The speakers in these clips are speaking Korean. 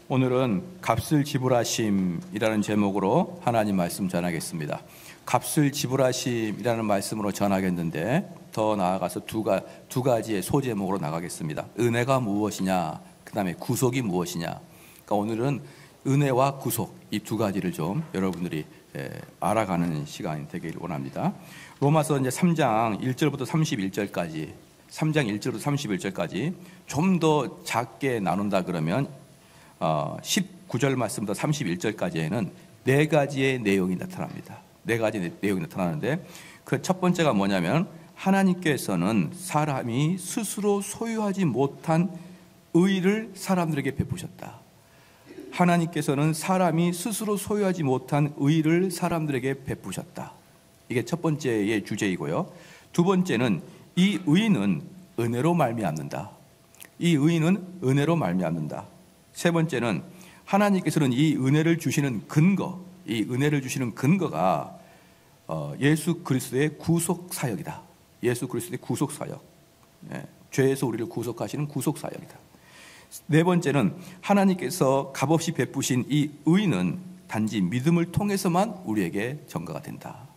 오늘은 값을 지불하심이라는 제목으로 하나님 말씀 전하겠습니다. 값을 지불하심이라는 말씀으로 전하겠는데 더 나아가서 두 가지의 소제목으로 나가겠습니다. 은혜가 무엇이냐, 그 다음에 구속이 무엇이냐. 그러니까 오늘은 은혜와 구속, 이 두 가지를 좀 여러분들이 알아가는 시간이 되기를 원합니다. 로마서 이제 3장 1절부터 31절까지 3장 1절부터 31절까지 좀 더 작게 나눈다 그러면 19절 말씀부터 31절까지에는 네 가지의 내용이 나타납니다. 네 가지 내용이 나타나는데 그 첫 번째가 뭐냐면 하나님께서는 사람이 스스로 소유하지 못한 의를 사람들에게 베푸셨다. 하나님께서는 사람이 스스로 소유하지 못한 의를 사람들에게 베푸셨다. 이게 첫 번째의 주제이고요. 두 번째는 이 의는 은혜로 말미암는다. 이 의는 은혜로 말미암는다. 세 번째는 하나님께서는 이 은혜를 주시는 근거, 이 은혜를 주시는 근거가 예수 그리스도의 구속 사역이다. 예수 그리스도의 구속 사역, 죄에서 우리를 구속하시는 구속 사역이다. 네 번째는 하나님께서 값없이 베푸신 이 의는 단지 믿음을 통해서만 우리에게 전가가 된다.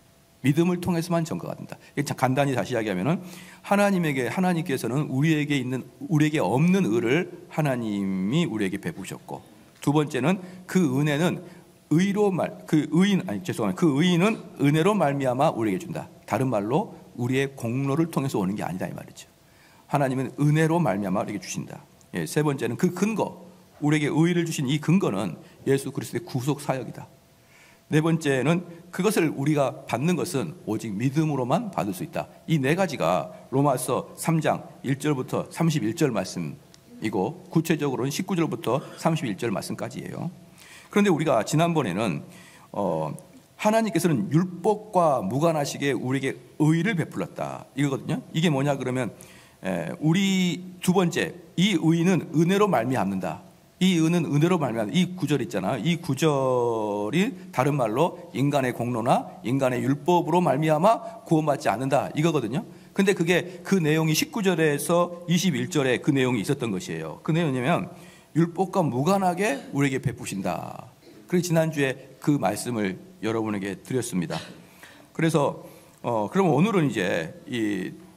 믿음을 통해서만 전가가 된다. 간단히 다시 이야기하면은 하나님께서는 우리에게 없는 의를 하나님이 우리에게 베푸셨고, 두 번째는 그 은혜는 그 의인은 은혜로 말미암아 우리에게 준다. 다른 말로 우리의 공로를 통해서 오는 게 아니다 이 말이죠. 하나님은 은혜로 말미암아 우리에게 주신다. 세 번째는 그 근거, 우리에게 의를 주신 이 근거는 예수 그리스도의 구속 사역이다. 네 번째는 그것을 우리가 받는 것은 오직 믿음으로만 받을 수 있다. 이 네 가지가 로마서 3장 1절부터 31절 말씀이고 구체적으로는 19절부터 31절 말씀까지예요. 그런데 우리가 지난번에는 하나님께서는 율법과 무관하시게 우리에게 의를 베풀었다 이거거든요. 이게 뭐냐 그러면 우리 두 번째, 이 의는 은혜로 말미암는다. 이 의는 은혜로 말미암는다. 이 구절 있잖아요. 이 구절이 다른 말로 인간의 공로나 인간의 율법으로 말미암아 구원받지 않는다 이거거든요. 근데 그게 그 내용이 19절에서 21절에 그 내용이 있었던 것이에요. 그 내용이냐면 율법과 무관하게 우리에게 베푸신다. 그래서 지난주에 그 말씀을 여러분에게 드렸습니다. 그래서 그럼 오늘은 이제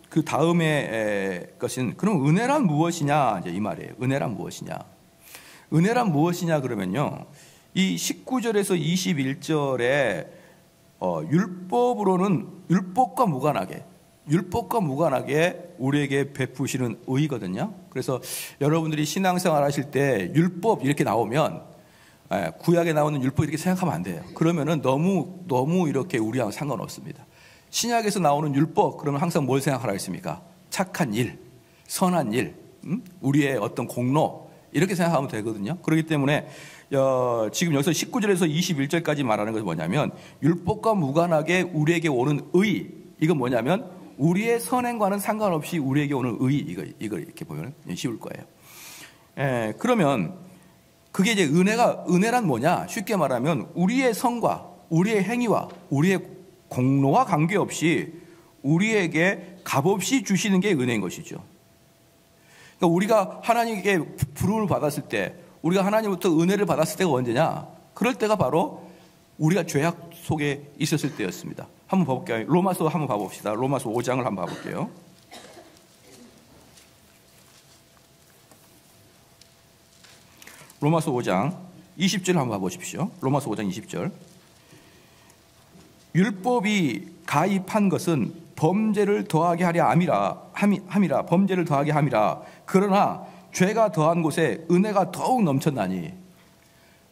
그 다음에 것은 그럼 은혜란 무엇이냐 이제 이 말이에요. 은혜란 무엇이냐? 은혜란 무엇이냐 그러면요. 이 19절에서 21절에 율법과 무관하게 우리에게 베푸시는 의거든요. 그래서 여러분들이 신앙생활 하실 때 율법 이렇게 나오면 구약에 나오는 율법 이렇게 생각하면 안 돼요. 그러면은 너무 이렇게 우리하고 상관없습니다. 신약에서 나오는 율법 그러면 항상 뭘 생각하라 했습니까? 착한 일, 선한 일, 우리의 어떤 공로 이렇게 생각하면 되거든요. 그렇기 때문에 지금 여기서 19절에서 21절까지 말하는 것은 뭐냐면 율법과 무관하게 우리에게 오는 의, 이건 뭐냐면 우리의 선행과는 상관없이 우리에게 오는 의, 이걸 이렇게 보면 쉬울 거예요. 그러면 그게 이제 은혜란 뭐냐? 쉽게 말하면 우리의 성과, 우리의 행위와 우리의 공로와 관계없이 우리에게 값없이 주시는 게 은혜인 것이죠. 그러니까 우리가 하나님께 부름을 받았을 때, 우리가 하나님부터 은혜를 받았을 때가 언제냐? 그럴 때가 바로 우리가 죄악 속에 있었을 때였습니다. 한번 봐볼게요. 로마서 한번 봐봅시다. 로마서 5장을 한번 봐볼게요. 로마서 5장 20절 한번 봐보십시오. 로마서 5장 20절. 율법이 가입한 것은 범죄를 더하게 하려 함이라 범죄를 더하게 함이라. 그러나 죄가 더한 곳에 은혜가 더욱 넘쳤나니.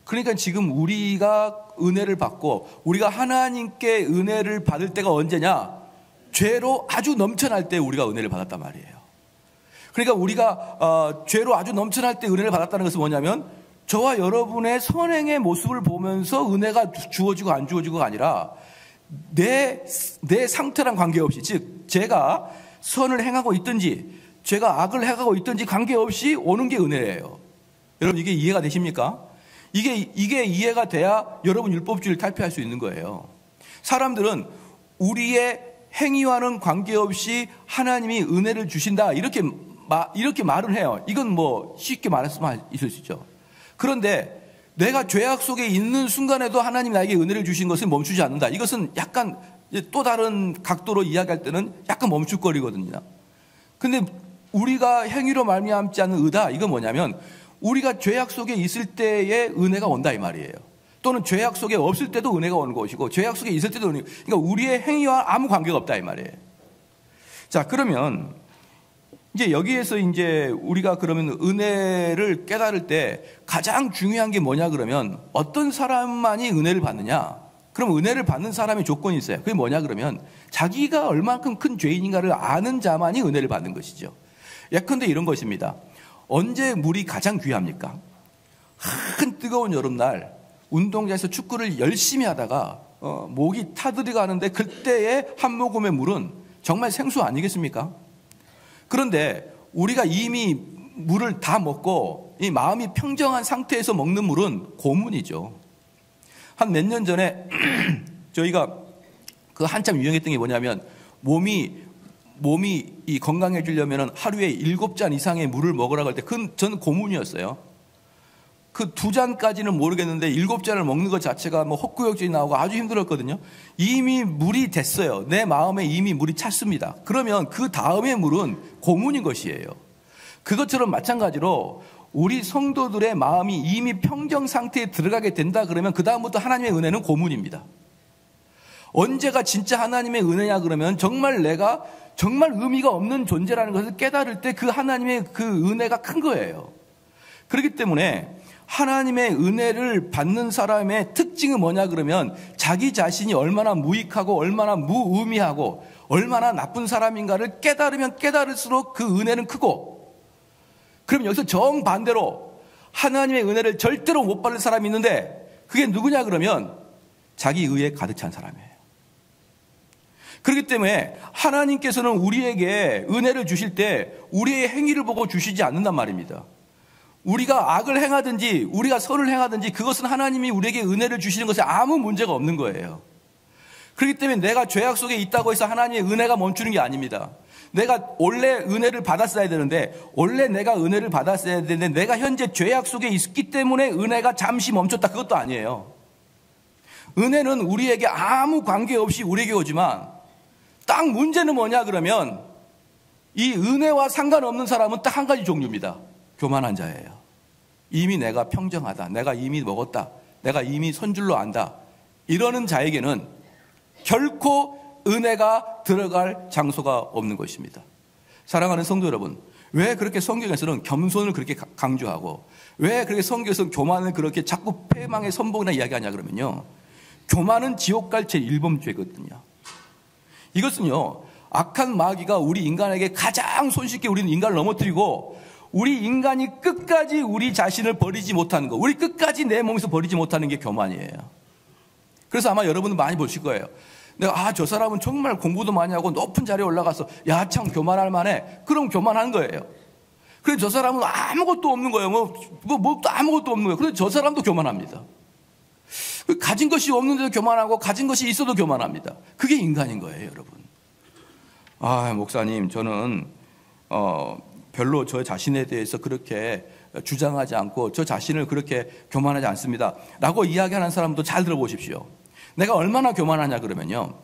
그러니까 지금 우리가 은혜를 받고 우리가 하나님께 은혜를 받을 때가 언제냐? 죄로 아주 넘쳐날 때 우리가 은혜를 받았단 말이에요. 그러니까 우리가 죄로 아주 넘쳐날 때 은혜를 받았다는 것은 뭐냐면 저와 여러분의 선행의 모습을 보면서 은혜가 주어지고 안 주어지고가 아니라 내 상태랑 관계없이, 즉 제가 선을 행하고 있든지 제가 악을 행하고 있든지 관계없이 오는 게 은혜예요. 여러분 이게 이해가 되십니까? 이게 이해가 돼야 여러분 율법주의를 탈피할 수 있는 거예요. 사람들은 우리의 행위와는 관계없이 하나님이 은혜를 주신다 이렇게 말을 해요. 이건 뭐 쉽게 말할 수만 있을 수 있죠. 그런데 내가 죄악 속에 있는 순간에도 하나님이 나에게 은혜를 주신 것을 멈추지 않는다. 이것은 약간 또 다른 각도로 이야기할 때는 약간 멈칫거리거든요. 근데 우리가 행위로 말미암지 않는 의다, 이건 뭐냐면 우리가 죄악 속에 있을 때에 은혜가 온다 이 말이에요. 또는 죄악 속에 없을 때도 은혜가 오는 것이고 죄악 속에 있을 때도 은혜가, 그러니까 우리의 행위와 아무 관계가 없다 이 말이에요. 자, 그러면 이제 여기에서 이제 우리가 그러면 은혜를 깨달을 때 가장 중요한 게 뭐냐 그러면 어떤 사람만이 은혜를 받느냐? 그럼 은혜를 받는 사람의 조건이 있어요. 그게 뭐냐 그러면 자기가 얼만큼 큰 죄인인가를 아는 자만이 은혜를 받는 것이죠. 예컨대 이런 것입니다. 언제 물이 가장 귀합니까? 한 뜨거운 여름날 운동장에서 축구를 열심히 하다가 목이 타들어가는데 그때의 한 모금의 물은 정말 생수 아니겠습니까? 그런데 우리가 이미 물을 다 먹고 이 마음이 평정한 상태에서 먹는 물은 고문이죠. 한 몇 년 전에 저희가 그 한참 유행했던 게 뭐냐면 몸이 이 건강해지려면 하루에 7잔 이상의 물을 먹으라고 할 때 그건 저는 고문이었어요. 그 2잔까지는 모르겠는데 7잔을 먹는 것 자체가 뭐 헛구역질이 나오고 아주 힘들었거든요. 이미 물이 됐어요. 내 마음에 이미 물이 찼습니다. 그러면 그 다음의 물은 고문인 것이에요. 그것처럼 마찬가지로 우리 성도들의 마음이 이미 평정 상태에 들어가게 된다 그러면 그 다음부터 하나님의 은혜는 고문입니다. 언제가 진짜 하나님의 은혜냐 그러면 정말 내가 정말 의미가 없는 존재라는 것을 깨달을 때 그 하나님의 그 은혜가 큰 거예요. 그렇기 때문에 하나님의 은혜를 받는 사람의 특징이 뭐냐 그러면 자기 자신이 얼마나 무익하고 얼마나 무의미하고 얼마나 나쁜 사람인가를 깨달으면 깨달을수록 그 은혜는 크고, 그럼 여기서 정반대로 하나님의 은혜를 절대로 못 받을 사람이 있는데 그게 누구냐 그러면 자기 의에 가득 찬 사람이에요. 그렇기 때문에 하나님께서는 우리에게 은혜를 주실 때 우리의 행위를 보고 주시지 않는단 말입니다. 우리가 악을 행하든지 우리가 선을 행하든지 그것은 하나님이 우리에게 은혜를 주시는 것에 아무 문제가 없는 거예요. 그렇기 때문에 내가 죄악 속에 있다고 해서 하나님의 은혜가 멈추는 게 아닙니다. 내가 원래 은혜를 받았어야 되는데 원래 내가 은혜를 받았어야 되는데 내가 현재 죄악 속에 있기 때문에 은혜가 잠시 멈췄다, 그것도 아니에요. 은혜는 우리에게 아무 관계없이 우리에게 오지만 딱 문제는 뭐냐 그러면 이 은혜와 상관없는 사람은 딱 한 가지 종류입니다. 교만한 자예요. 이미 내가 평정하다, 내가 이미 먹었다, 내가 이미 선줄로 안다, 이러는 자에게는 결코 은혜가 들어갈 장소가 없는 것입니다. 사랑하는 성도 여러분, 왜 그렇게 성경에서는 겸손을 그렇게 강조하고 왜 그렇게 성경에서는 교만을 그렇게 자꾸 패망의 선봉이나 이야기하냐 그러면요, 교만은 지옥 갈 제1범죄거든요. 이것은요, 악한 마귀가 우리 인간에게 가장 손쉽게 우리는 인간을 넘어뜨리고 우리 인간이 끝까지 우리 자신을 버리지 못하는 거, 우리 끝까지 내 몸에서 버리지 못하는 게 교만이에요. 그래서 아마 여러분은 많이 보실 거예요. 내가 저 사람은 정말 공부도 많이 하고 높은 자리에 올라가서 야 참 교만할 만해. 그럼 교만한 거예요. 그래서 저 사람은 아무것도 없는 거예요. 뭐 아무것도 없는 거예요. 그래서 저 사람도 교만합니다. 가진 것이 없는데도 교만하고 가진 것이 있어도 교만합니다. 그게 인간인 거예요, 여러분. 목사님, 저는 별로 저 자신에 대해서 그렇게 주장하지 않고 저 자신을 그렇게 교만하지 않습니다 라고 이야기하는 사람도 잘 들어보십시오. 내가 얼마나 교만하냐 그러면요,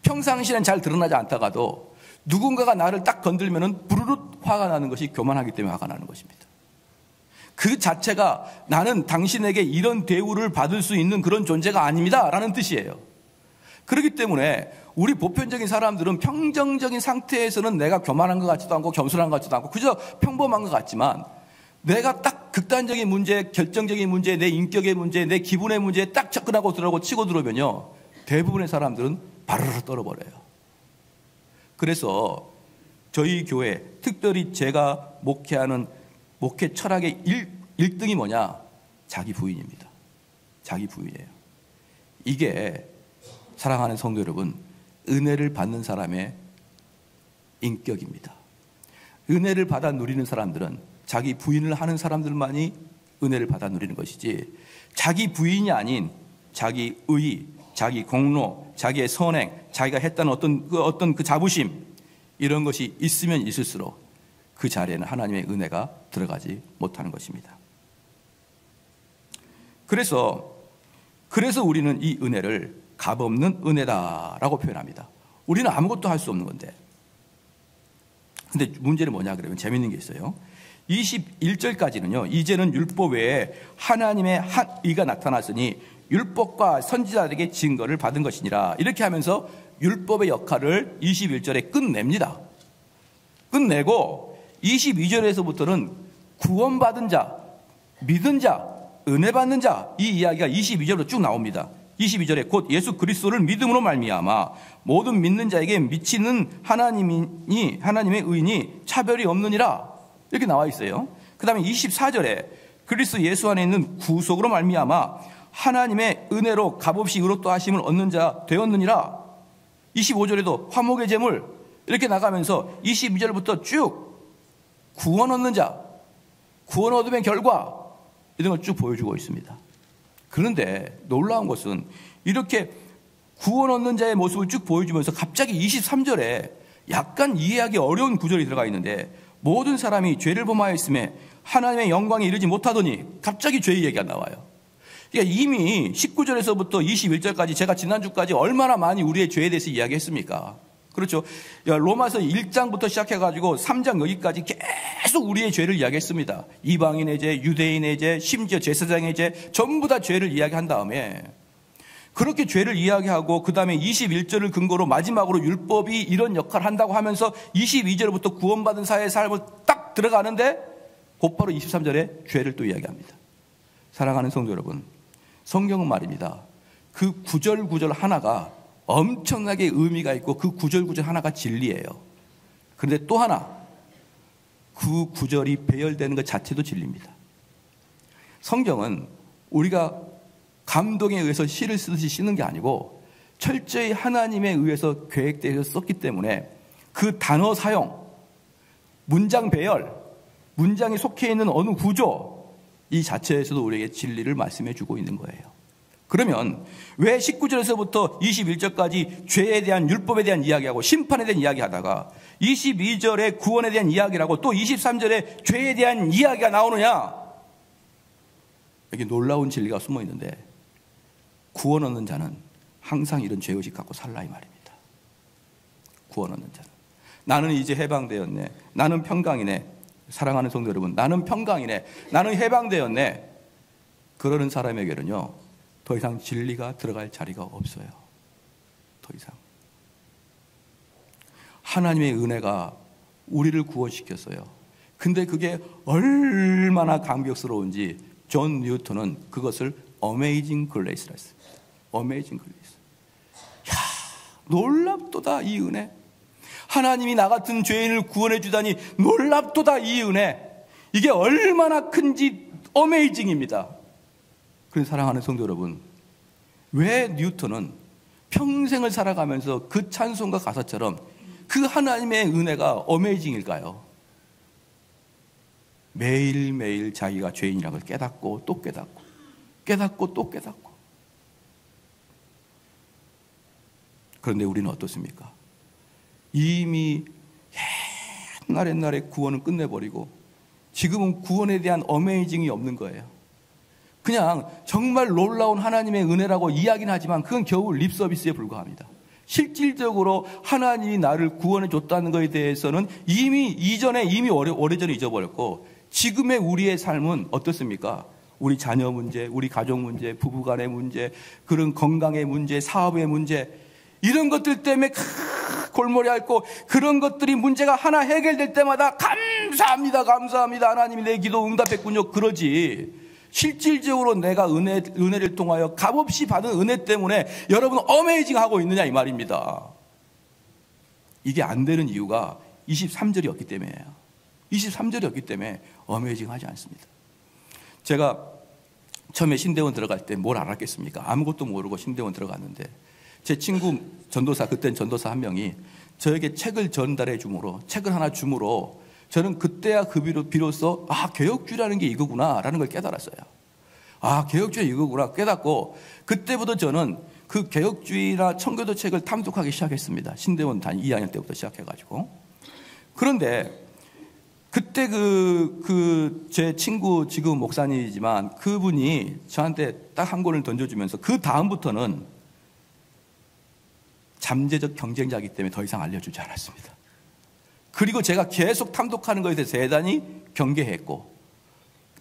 평상시엔 잘 드러나지 않다가도 누군가가 나를 딱 건들면은 부르륵 화가 나는 것이 교만하기 때문에 화가 나는 것입니다. 그 자체가 나는 당신에게 이런 대우를 받을 수 있는 그런 존재가 아닙니다 라는 뜻이에요. 그렇기 때문에 우리 보편적인 사람들은 평정적인 상태에서는 내가 교만한 것 같지도 않고 겸손한 것 같지도 않고 그저 평범한 것 같지만 내가 딱 극단적인 문제, 결정적인 문제, 내 인격의 문제, 내 기분의 문제에 딱 접근하고 들어가고 치고 들어오면요, 대부분의 사람들은 바르르 떨어버려요. 그래서 저희 교회, 특별히 제가 목회하는 목회 철학의 1등이 뭐냐? 자기 부인입니다. 자기 부인이에요. 이게 사랑하는 성도 여러분, 은혜를 받는 사람의 인격입니다. 은혜를 받아 누리는 사람들은 자기 부인을 하는 사람들만이 은혜를 받아 누리는 것이지, 자기 부인이 아닌 자기 의, 자기 공로, 자기의 선행, 자기가 했다는 어떤 그 자부심, 이런 것이 있으면 있을수록 그 자리에는 하나님의 은혜가 들어가지 못하는 것입니다. 그래서 우리는 이 은혜를 값없는 은혜다라고 표현합니다. 우리는 아무것도 할 수 없는 건데. 근데 문제는 뭐냐 그러면 재밌는 게 있어요. 21절까지는요. 이제는 율법 외에 하나님의 의가 나타났으니 율법과 선지자들에게 증거를 받은 것이니라. 이렇게 하면서 율법의 역할을 21절에 끝냅니다. 끝내고 22절에서부터는 구원받은 자, 믿은 자, 은혜 받는 자, 이 이야기가 22절로 쭉 나옵니다. 22절에 곧 예수 그리스도를 믿음으로 말미암아 모든 믿는 자에게 미치는 하나님의 의인이 차별이 없느니라. 이렇게 나와 있어요. 그 다음에 24절에 그리스도 예수 안에 있는 구속으로 말미암아 하나님의 은혜로 값없이 의롭다 하심을 얻는 자 되었느니라. 25절에도 화목의 제물 이렇게 나가면서 22절부터 쭉 구원 얻는 자, 구원 얻음의 결과 이런 걸 쭉 보여주고 있습니다. 그런데 놀라운 것은 이렇게 구원 얻는 자의 모습을 쭉 보여주면서 갑자기 23절에 약간 이해하기 어려운 구절이 들어가 있는데 모든 사람이 죄를 범하였음에 하나님의 영광에 이르지 못하더니 갑자기 죄의 얘기가 나와요. 그러니까 이미 19절에서부터 21절까지 제가 지난주까지 얼마나 많이 우리의 죄에 대해서 이야기했습니까? 그렇죠. 로마서 1장부터 시작해가지고 3장 여기까지 계속 우리의 죄를 이야기했습니다. 이방인의 죄, 유대인의 죄, 심지어 제사장의 죄 전부 다 죄를 이야기한 다음에 그렇게 죄를 이야기하고 그 다음에 21절을 근거로 마지막으로 율법이 이런 역할을 한다고 하면서 22절부터 구원받은 사회의 삶을 딱 들어가는데 곧바로 23절에 죄를 또 이야기합니다. 사랑하는 성도 여러분, 성경은 말입니다. 그 구절 하나가 엄청나게 의미가 있고 그 구절 하나가 진리예요. 그런데 또 하나, 그 구절이 배열되는 것 자체도 진리입니다. 성경은 우리가 감동에 의해서 시를 쓰듯이 쓰는 게 아니고 철저히 하나님에 의해서 계획되어서 썼기 때문에 그 단어 사용, 문장 배열, 문장에 속해 있는 어느 구조 이 자체에서도 우리에게 진리를 말씀해 주고 있는 거예요. 그러면 왜 19절에서부터 21절까지 죄에 대한 율법에 대한 이야기하고 심판에 대한 이야기하다가 22절에 구원에 대한 이야기라고 또 23절에 죄에 대한 이야기가 나오느냐? 여기 놀라운 진리가 숨어 있는데 구원 얻는 자는 항상 이런 죄의식 갖고 살라 이 말입니다. 구원 얻는 자는 나는 이제 해방되었네. 나는 평강이네. 사랑하는 성도 여러분, 나는 평강이네. 나는 해방되었네. 그러는 사람에게는요 더 이상 진리가 들어갈 자리가 없어요. 더 이상. 하나님의 은혜가 우리를 구원시켰어요. 근데 그게 얼마나 감격스러운지 존 뉴턴은 그것을 Amazing Grace라 했습니다. Amazing Grace. 야, 놀랍도다 이 은혜. 하나님이 나 같은 죄인을 구원해 주다니 놀랍도다 이 은혜. 이게 얼마나 큰지 Amazing입니다. 그런 사랑하는 성도 여러분, 왜 뉴턴은 평생을 살아가면서 그 찬송가 가사처럼 그 하나님의 은혜가 어메이징일까요? 매일매일 자기가 죄인이라는 걸 깨닫고 또 깨닫고 깨닫고 또 깨닫고. 그런데 우리는 어떻습니까? 이미 옛날에 구원을 끝내버리고 지금은 구원에 대한 어메이징이 없는 거예요. 그냥 정말 놀라운 하나님의 은혜라고 이야기는 하지만 그건 겨우 립서비스에 불과합니다. 실질적으로 하나님이 나를 구원해 줬다는 것에 대해서는 이미 오래전에 잊어버렸고 지금의 우리의 삶은 어떻습니까? 우리 자녀 문제, 우리 가족 문제, 부부간의 문제, 그런 건강의 문제, 사업의 문제 이런 것들 때문에 골머리 앓고 그런 것들이 문제가 하나 해결될 때마다 감사합니다 하나님이 내 기도 응답했군요 그러지 실질적으로 내가 은혜를 통하여 값없이 받은 은혜 때문에 여러분은 어메이징하고 있느냐 이 말입니다. 이게 안 되는 이유가 23절이었기 때문이에요. 23절이었기 때문에 어메이징하지 않습니다. 제가 처음에 신대원 들어갈 때 뭘 알았겠습니까? 아무것도 모르고 신대원 들어갔는데 제 친구 전도사, 그땐 전도사 한 명이 저에게 책을 전달해 줌으로 책을 하나 줌으로 저는 그때야 그 비로소 개혁주의라는 게 이거구나 라는 걸 깨달았어요. 개혁주의 이거구나 깨닫고 그때부터 저는 그 개혁주의나 청교도 책을 탐독하기 시작했습니다. 신대원 2학년 때부터 시작해가지고. 그런데 그때 제 친구 지금 목사님이지만 그분이 저한테 딱 한 권을 던져주면서 그 다음부터는 잠재적 경쟁자이기 때문에 더 이상 알려주지 않았습니다. 그리고 제가 계속 탐독하는 것에 대해서 대단히 경계했고,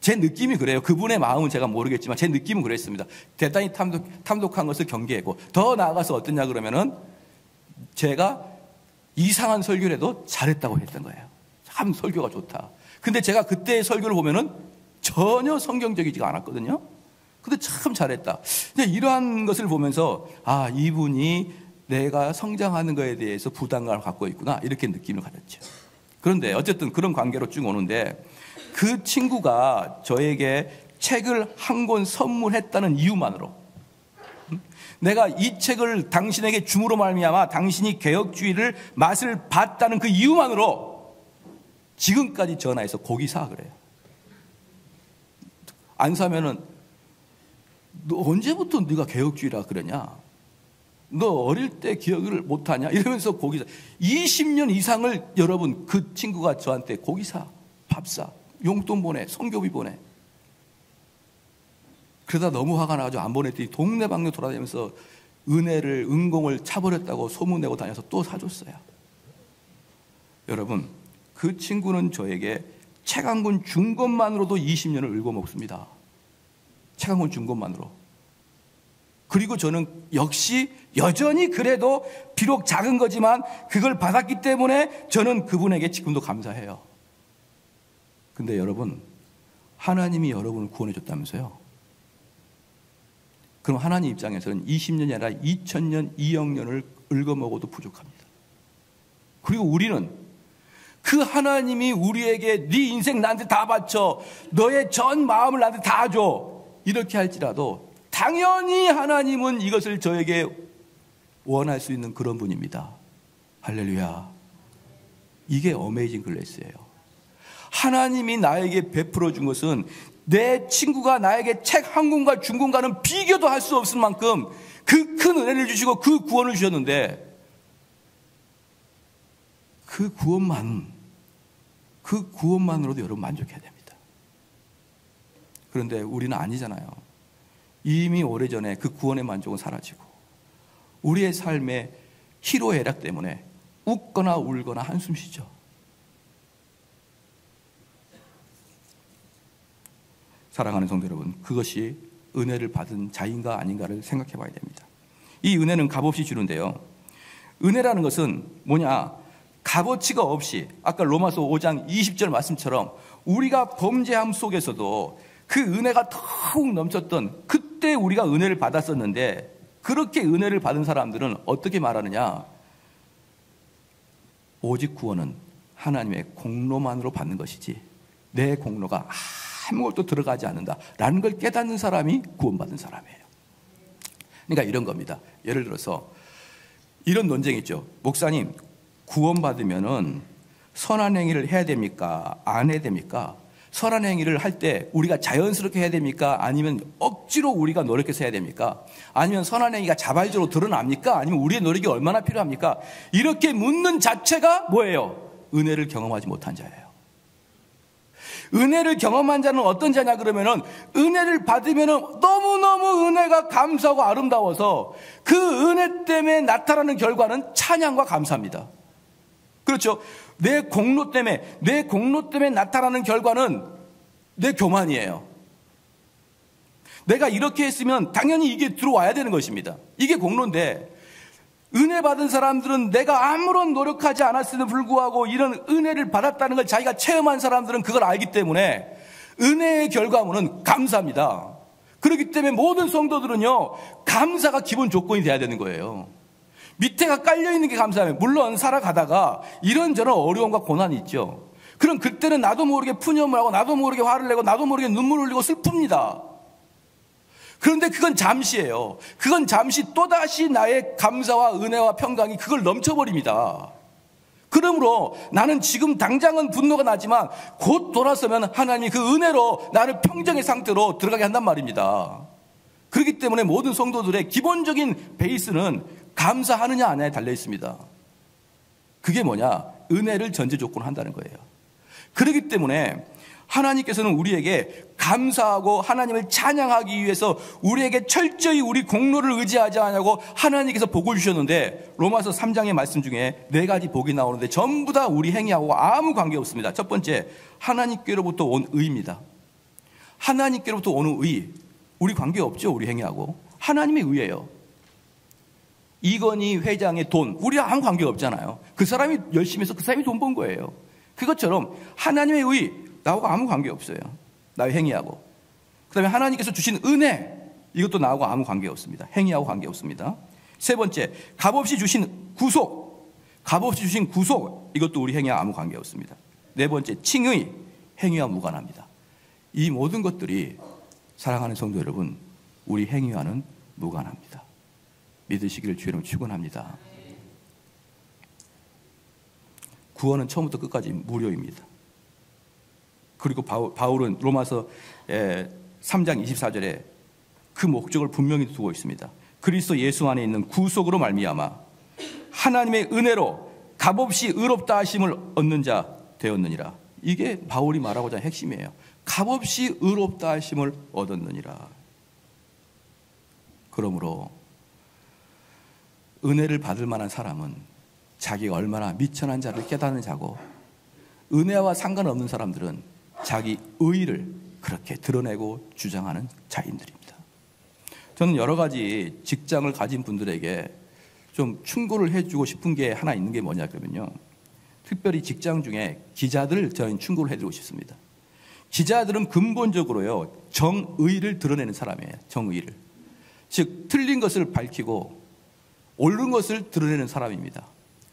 제 느낌이 그래요. 그분의 마음은 제가 모르겠지만 제 느낌은 그랬습니다. 대단히 탐독한 것을 경계했고, 더 나아가서 어떠냐 그러면은 제가 이상한 설교를 해도 잘했다고 했던 거예요. 참 설교가 좋다. 근데 제가 그때의 설교를 보면은 전혀 성경적이지가 않았거든요. 근데 참 잘했다. 근데 이러한 것을 보면서 이분이 내가 성장하는 것에 대해서 부담감을 갖고 있구나, 이렇게 느낌을 가졌죠. 그런데 어쨌든 그런 관계로 쭉 오는데, 그 친구가 저에게 책을 한 권 선물했다는 이유만으로, 내가 이 책을 당신에게 줌으로 말미암아 당신이 개혁주의를 맛을 봤다는 그 이유만으로 지금까지 전화해서 고기 사 그래요. 안 사면은 너 언제부터 네가 개혁주의라 그러냐, 너 어릴 때 기억을 못하냐, 이러면서 고기 사. 20년 이상을 여러분, 그 친구가 저한테 고기 사, 밥 사, 용돈 보내, 성교비 보내. 그러다 너무 화가 나가지고 안 보냈더니 동네방네 돌아다니면서 은공을 차버렸다고 소문내고 다녀서 또 사줬어요. 여러분, 그 친구는 저에게 책 한 권 준 것만으로도 20년을 읊어먹습니다. 책 한 권 준 것만으로. 그리고 저는 역시 여전히 그래도 비록 작은 거지만 그걸 받았기 때문에 저는 그분에게 지금도 감사해요. 근데 여러분, 하나님이 여러분을 구원해 줬다면서요? 그럼 하나님 입장에서는 20년이 아니라 2000년, 2억 년을 읊어먹어도 부족합니다. 그리고 우리는 그 하나님이 우리에게 네 인생 나한테 다 바쳐, 너의 전 마음을 나한테 다 줘, 이렇게 할지라도 당연히 하나님은 이것을 저에게 원할 수 있는 그런 분입니다. 할렐루야. 이게 어메이징 글레이스예요. 하나님이 나에게 베풀어 준 것은 내 친구가 나에게 책 한 권과 준 권과는 비교도 할 수 없을 만큼 그 큰 은혜를 주시고 그 구원을 주셨는데, 그 구원만으로도 여러분 만족해야 됩니다. 그런데 우리는 아니잖아요. 이미 오래전에 그 구원의 만족은 사라지고 우리의 삶의 희로애락 때문에 웃거나 울거나 한숨 쉬죠. 사랑하는 성도 여러분, 그것이 은혜를 받은 자인가 아닌가를 생각해 봐야 됩니다. 이 은혜는 값없이 주는데요, 은혜라는 것은 뭐냐, 값어치가 없이, 아까 로마서 5장 20절 말씀처럼 우리가 범죄함 속에서도 그 은혜가 더욱 넘쳤던 그때 우리가 은혜를 받았었는데, 그렇게 은혜를 받은 사람들은 어떻게 말하느냐, 오직 구원은 하나님의 공로만으로 받는 것이지 내 공로가 아무것도 들어가지 않는다라는 걸 깨닫는 사람이 구원받은 사람이에요. 그러니까 이런 겁니다. 예를 들어서 이런 논쟁이 있죠. 목사님, 구원받으면은 선한 행위를 해야 됩니까? 안 해야 됩니까? 선한 행위를 할 때 우리가 자연스럽게 해야 됩니까? 아니면 억지로 우리가 노력해서 해야 됩니까? 아니면 선한 행위가 자발적으로 드러납니까? 아니면 우리의 노력이 얼마나 필요합니까? 이렇게 묻는 자체가 뭐예요? 은혜를 경험하지 못한 자예요. 은혜를 경험한 자는 어떤 자냐 그러면은, 은혜를 받으면은 너무너무 은혜가 감사하고 아름다워서 그 은혜 때문에 나타나는 결과는 찬양과 감사입니다. 그렇죠? 내 공로 때문에 나타나는 결과는 내 교만이에요. 내가 이렇게 했으면 당연히 이게 들어와야 되는 것입니다. 이게 공로인데, 은혜 받은 사람들은 내가 아무런 노력하지 않았음에도 불구하고 이런 은혜를 받았다는 걸 자기가 체험한 사람들은 그걸 알기 때문에 은혜의 결과물은 감사입니다. 그렇기 때문에 모든 성도들은요, 감사가 기본 조건이 돼야 되는 거예요. 밑에가 깔려있는 게 감사해요. 물론 살아가다가 이런저런 어려움과 고난이 있죠. 그럼 그때는 나도 모르게 푸념을 하고 나도 모르게 화를 내고 나도 모르게 눈물을 흘리고 슬픕니다. 그런데 그건 잠시예요. 그건 잠시 또다시 나의 감사와 은혜와 평강이 그걸 넘쳐버립니다. 그러므로 나는 지금 당장은 분노가 나지만 곧 돌아서면 하나님이 그 은혜로 나를 평정의 상태로 들어가게 한단 말입니다. 그렇기 때문에 모든 성도들의 기본적인 베이스는 감사하느냐 안 하느냐에 달려 있습니다. 그게 뭐냐? 은혜를 전제 조건으로 한다는 거예요. 그렇기 때문에 하나님께서는 우리에게 감사하고 하나님을 찬양하기 위해서 우리에게 철저히 우리 공로를 의지하지 않냐고 하나님께서 복을 주셨는데, 로마서 3장의 말씀 중에 4가지 복이 나오는데 전부 다 우리 행위하고 아무 관계 없습니다. 첫 번째, 하나님께로부터 온 의입니다. 하나님께로부터 오는 의, 우리 관계 없죠. 우리 행위하고 하나님의 의예요. 이건희 회장의 돈, 우리랑 아무 관계가 없잖아요. 그 사람이 열심히 해서 그 사람이 돈 번 거예요. 그것처럼 하나님의 의, 나하고 아무 관계 없어요. 나의 행위하고. 그 다음에 하나님께서 주신 은혜, 이것도 나하고 아무 관계 없습니다. 행위하고 관계 없습니다. 세 번째, 값없이 주신 구속, 값없이 주신 구속, 이것도 우리 행위와 아무 관계 없습니다. 네 번째, 칭의, 행위와 무관합니다. 이 모든 것들이 사랑하는 성도 여러분, 우리 행위와는 무관합니다. 믿으시기를 주의로 축원합니다. 구원은 처음부터 끝까지 무료입니다. 그리고 바울은 로마서 3장 24절에 그 목적을 분명히 두고 있습니다. 그리스도 예수 안에 있는 구속으로 말미암아 하나님의 은혜로 값없이 의롭다 하심을 얻는 자 되었느니라. 이게 바울이 말하고자 하는 핵심이에요. 값없이 의롭다 하심을 얻었느니라. 그러므로 은혜를 받을 만한 사람은 자기가 얼마나 미천한 자를 깨닫는 자고, 은혜와 상관없는 사람들은 자기 의의를 그렇게 드러내고 주장하는 자인들입니다. 저는 여러 가지 직장을 가진 분들에게 좀 충고를 해주고 싶은 게 하나 있는 게 뭐냐 그러면요, 특별히 직장 중에 기자들을 저는 충고를 해드리고 싶습니다. 기자들은 근본적으로요, 정의를 드러내는 사람이에요. 정의를. 즉 틀린 것을 밝히고 옳은 것을 드러내는 사람입니다.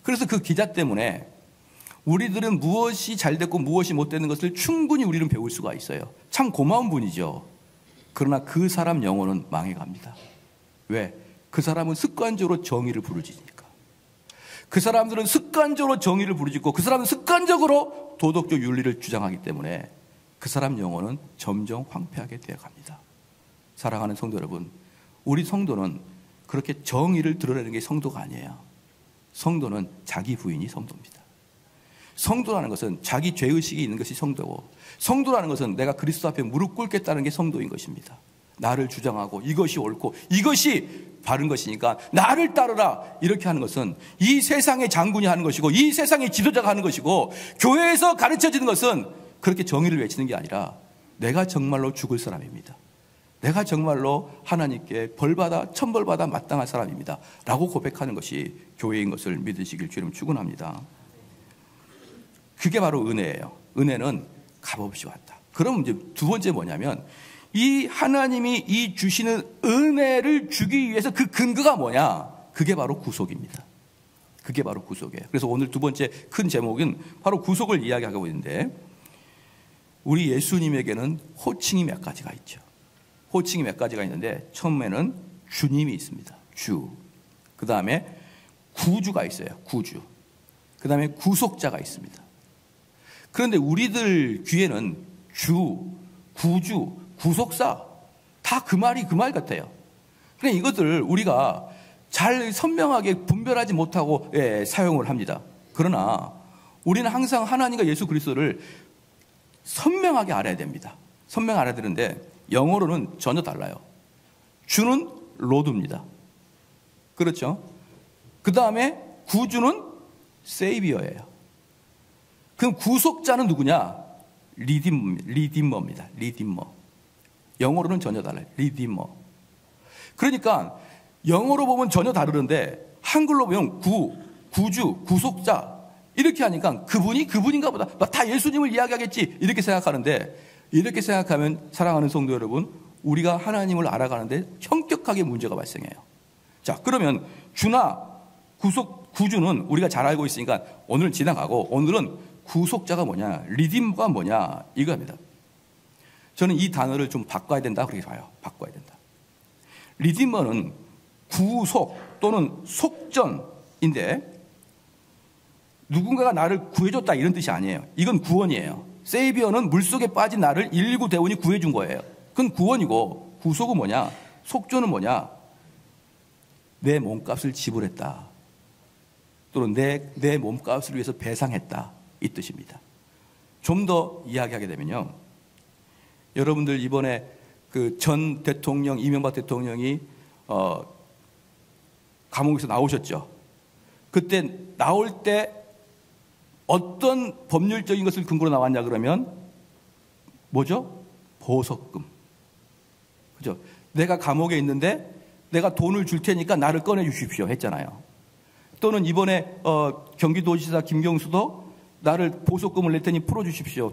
그래서 그 기자 때문에 우리들은 무엇이 잘 됐고 무엇이 못 되는 것을 충분히 우리는 배울 수가 있어요. 참 고마운 분이죠. 그러나 그 사람 영혼은 망해갑니다. 왜? 그 사람은 습관적으로 정의를 부르짖으니까. 그 사람들은 습관적으로 정의를 부르짖고 그 사람은 습관적으로 도덕적 윤리를 주장하기 때문에 그 사람 영혼은 점점 황폐하게 되어갑니다. 사랑하는 성도 여러분, 우리 성도는 그렇게 정의를 드러내는 게 성도가 아니에요. 성도는 자기 부인이 성도입니다. 성도라는 것은 자기 죄의식이 있는 것이 성도고, 성도라는 것은 내가 그리스도 앞에 무릎 꿇겠다는 게 성도인 것입니다. 나를 주장하고 이것이 옳고 이것이 바른 것이니까 나를 따르라, 이렇게 하는 것은 이 세상의 장군이 하는 것이고 이 세상의 지도자가 하는 것이고, 교회에서 가르쳐지는 것은 그렇게 정의를 외치는 게 아니라 내가 정말로 죽을 사람입니다. 내가 정말로 하나님께 벌받아 천벌받아 마땅한 사람입니다 라고 고백하는 것이 교회인 것을 믿으시길 주님 축원합니다. 그게 바로 은혜예요. 은혜는 값없이 왔다. 그럼 이제 두 번째 뭐냐면, 이 하나님이 이 주시는 은혜를 주기 위해서 그 근거가 뭐냐? 그게 바로 구속입니다. 그게 바로 구속이에요. 그래서 오늘 두 번째 큰 제목은 바로 구속을 이야기하고 있는데, 우리 예수님에게는 호칭이 몇 가지가 있죠. 호칭이 몇 가지가 있는데, 처음에는 주님이 있습니다. 주. 그 다음에 구주가 있어요. 구주. 그 다음에 구속자가 있습니다. 그런데 우리들 귀에는 주, 구주, 구속사 다 그 말이 그 말 같아요. 그러니까 이것들 우리가 잘 선명하게 분별하지 못하고 사용을 합니다. 그러나 우리는 항상 하나님과 예수 그리스도를 선명하게 알아야 됩니다. 선명 알아야 되는데 영어로는 전혀 달라요. 주는 로드입니다. 그렇죠? 그 다음에 구주는 세이비어예요. 그럼 구속자는 누구냐? 리디머입니다. 리디머. 영어로는 전혀 달라요. 리디머. 그러니까 영어로 보면 전혀 다르는데 한글로 보면 구주, 구속자 이렇게 하니까 그분이 그분인가 보다. 다 예수님을 이야기하겠지 이렇게 생각하는데, 이렇게 생각하면 사랑하는 성도 여러분, 우리가 하나님을 알아가는데 현격하게 문제가 발생해요. 자, 그러면 주나 구주는 우리가 잘 알고 있으니까 오늘 지나가고, 오늘은 구속자가 뭐냐, 리디머가 뭐냐 이겁니다. 저는 이 단어를 좀 바꿔야 된다 그렇게 봐요. 바꿔야 된다. 리디머는 구속 또는 속전인데, 누군가가 나를 구해줬다 이런 뜻이 아니에요. 이건 구원이에요. 세이비어는 물속에 빠진 나를 119 대원이 구해준 거예요. 그건 구원이고, 구속은 뭐냐, 속전은 뭐냐, 내 몸값을 지불했다 또는 내 몸값을 위해서 배상했다 이 뜻입니다. 좀 더 이야기하게 되면요, 여러분들 이번에 그 전 대통령 이명박 대통령이 감옥에서 나오셨죠. 그때 나올 때 어떤 법률적인 것을 근거로 나왔냐 그러면 뭐죠? 보석금. 그죠? 내가 감옥에 있는데 내가 돈을 줄 테니까 나를 꺼내 주십시오 했잖아요. 또는 이번에 경기도지사 김경수도 나를 보석금을 낼 테니 풀어 주십시오.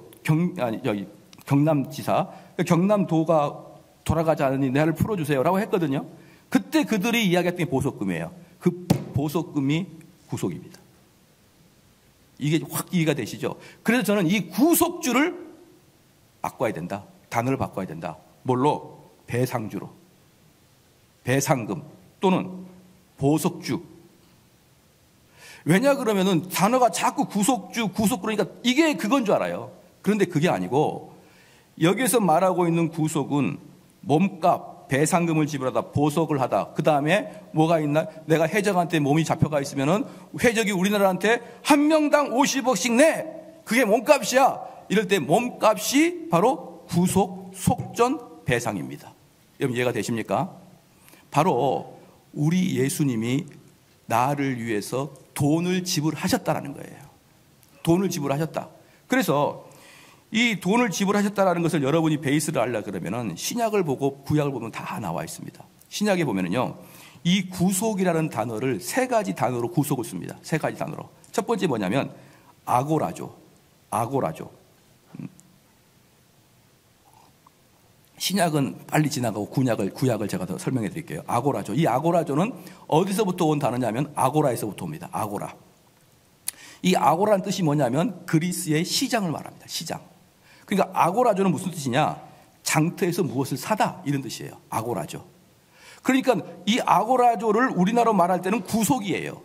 경남지사, 경남도가 돌아가지 않으니 나를 풀어 주세요라고 했거든요. 그때 그들이 이야기했던 게 보석금이에요. 그 보석금이 구속입니다. 이게 확 이해가 되시죠? 그래서 저는 이 구속주를 바꿔야 된다. 단어를 바꿔야 된다. 뭘로? 배상주로. 배상금 또는 보석주. 왜냐 그러면은 단어가 자꾸 구속주, 구속 그러니까 이게 그건 줄 알아요. 그런데 그게 아니고 여기서 말하고 있는 구속은 몸값, 배상금을 지불하다, 보석을 하다. 그 다음에 뭐가 있나? 내가 해적한테 몸이 잡혀가 있으면은 해적이 우리나라한테 한 명당 50억씩 내. 그게 몸값이야. 이럴 때 몸값이 바로 구속, 속전, 배상입니다. 여러분 이해가 되십니까? 바로 우리 예수님이 나를 위해서 돈을 지불하셨다라는 거예요. 돈을 지불하셨다. 그래서 이 돈을 지불하셨다라는 것을 여러분이 베이스를 알려 그러면은 신약을 보고 구약을 보면 다 나와 있습니다. 신약에 보면은요, 이 구속이라는 단어를 세 가지 단어로 구속을 씁니다. 세 가지 단어로. 첫 번째 뭐냐면 아고라죠. 아고라죠. 신약은 빨리 지나가고 구약을 제가 더 설명해 드릴게요. 아고라죠. 이 아고라조는 어디서부터 온 단어냐면 아고라에서부터 옵니다. 아고라. 이 아고라는 뜻이 뭐냐면 그리스의 시장을 말합니다. 시장. 그러니까 아고라조는 무슨 뜻이냐? 장터에서 무엇을 사다 이런 뜻이에요. 아고라조. 그러니까 이 아고라조를 우리나라로 말할 때는 구속이에요.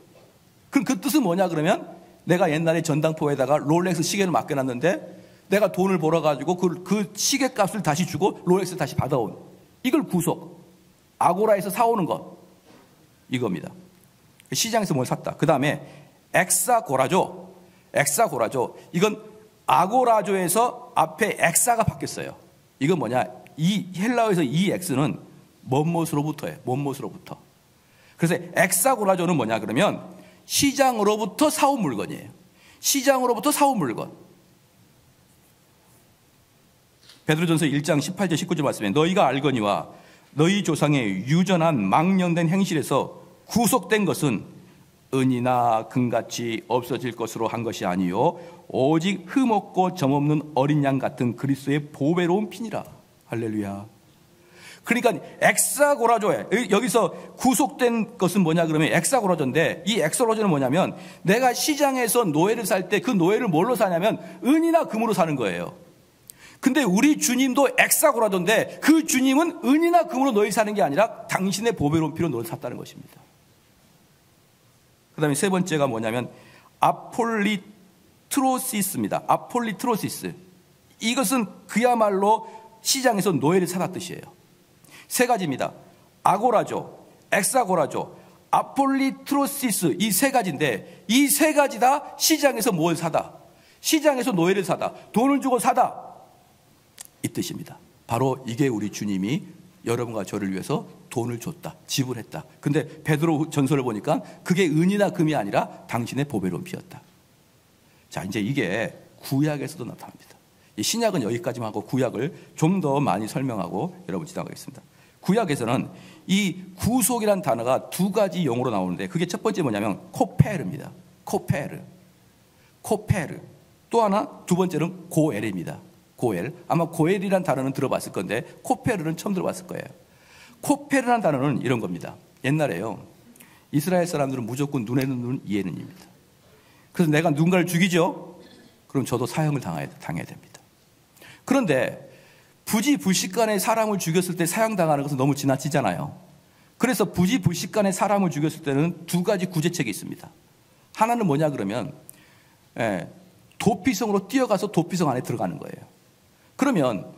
그럼 그 뜻은 뭐냐 그러면 내가 옛날에 전당포에다가 롤렉스 시계를 맡겨놨는데 내가 돈을 벌어가지고 그 시계값을 다시 주고 롤렉스 다시 받아온, 이걸 구속. 아고라에서 사오는 것, 이겁니다. 시장에서 뭘 샀다. 그 다음에 엑사고라조. 엑사고라조. 이건 아고라조에서 앞에 엑사가 바뀌었어요. 이건 뭐냐? 이 헬라어에서 이 엑스는 뭔못으로부터예요. 뭔못으로부터. 그래서 엑사고라조는 뭐냐 그러면 시장으로부터 사온 물건이에요. 시장으로부터 사온 물건. 베드로전서 1장 18절 19절 말씀에 너희가 알거니와 너희 조상의 유전한 망령된 행실에서 구속된 것은 은이나 금같이 없어질 것으로 한 것이 아니요 오직 흠없고 점없는 어린 양 같은 그리스도의 보배로운 피니라. 할렐루야. 그러니까 엑사고라조에 여기서 구속된 것은 뭐냐 그러면 엑사고라조인데, 이 엑사고라조는 뭐냐면 내가 시장에서 노예를 살 때 그 노예를 뭘로 사냐면 은이나 금으로 사는 거예요. 근데 우리 주님도 엑사고라조인데 그 주님은 은이나 금으로 너희 사는 게 아니라 당신의 보배로운 피로 너를 샀다는 것입니다. 그 다음에 세 번째가 뭐냐면 아폴리트로시스입니다. 아폴리트로시스. 이것은 그야말로 시장에서 노예를 사다 뜻이에요. 세 가지입니다. 아고라조, 엑사고라조, 아폴리트로시스, 이 세 가지인데 이 세 가지 다 시장에서 뭘 사다. 시장에서 노예를 사다. 돈을 주고 사다. 이 뜻입니다. 바로 이게 우리 주님이 여러분과 저를 위해서 돈을 줬다, 지불했다. 근데 베드로 전서를 보니까 그게 은이나 금이 아니라 당신의 보배로운 피였다. 자, 이제 이게 구약에서도 나타납니다. 이 신약은 여기까지만 하고 구약을 좀 더 많이 설명하고 여러분 지나가겠습니다. 구약에서는 이 구속이라는 단어가 두 가지 용어로 나오는데 그게 첫 번째 뭐냐면 코페르입니다. 코페르. 코페르. 또 하나 두 번째는 고엘입니다. 고엘. 아마 고엘이라는 단어는 들어봤을 건데 코페르는 처음 들어봤을 거예요. 코페르라는 단어는 이런 겁니다. 옛날에요, 이스라엘 사람들은 무조건 눈에는 눈, 이에는 이입니다. 그래서 내가 누군가를 죽이죠? 그럼 저도 사형을 당해야 됩니다. 그런데 부지불식간에 사람을 죽였을 때 사형당하는 것은 너무 지나치잖아요. 그래서 부지불식간에 사람을 죽였을 때는 두 가지 구제책이 있습니다. 하나는 뭐냐 그러면 도피성으로 뛰어가서 도피성 안에 들어가는 거예요. 그러면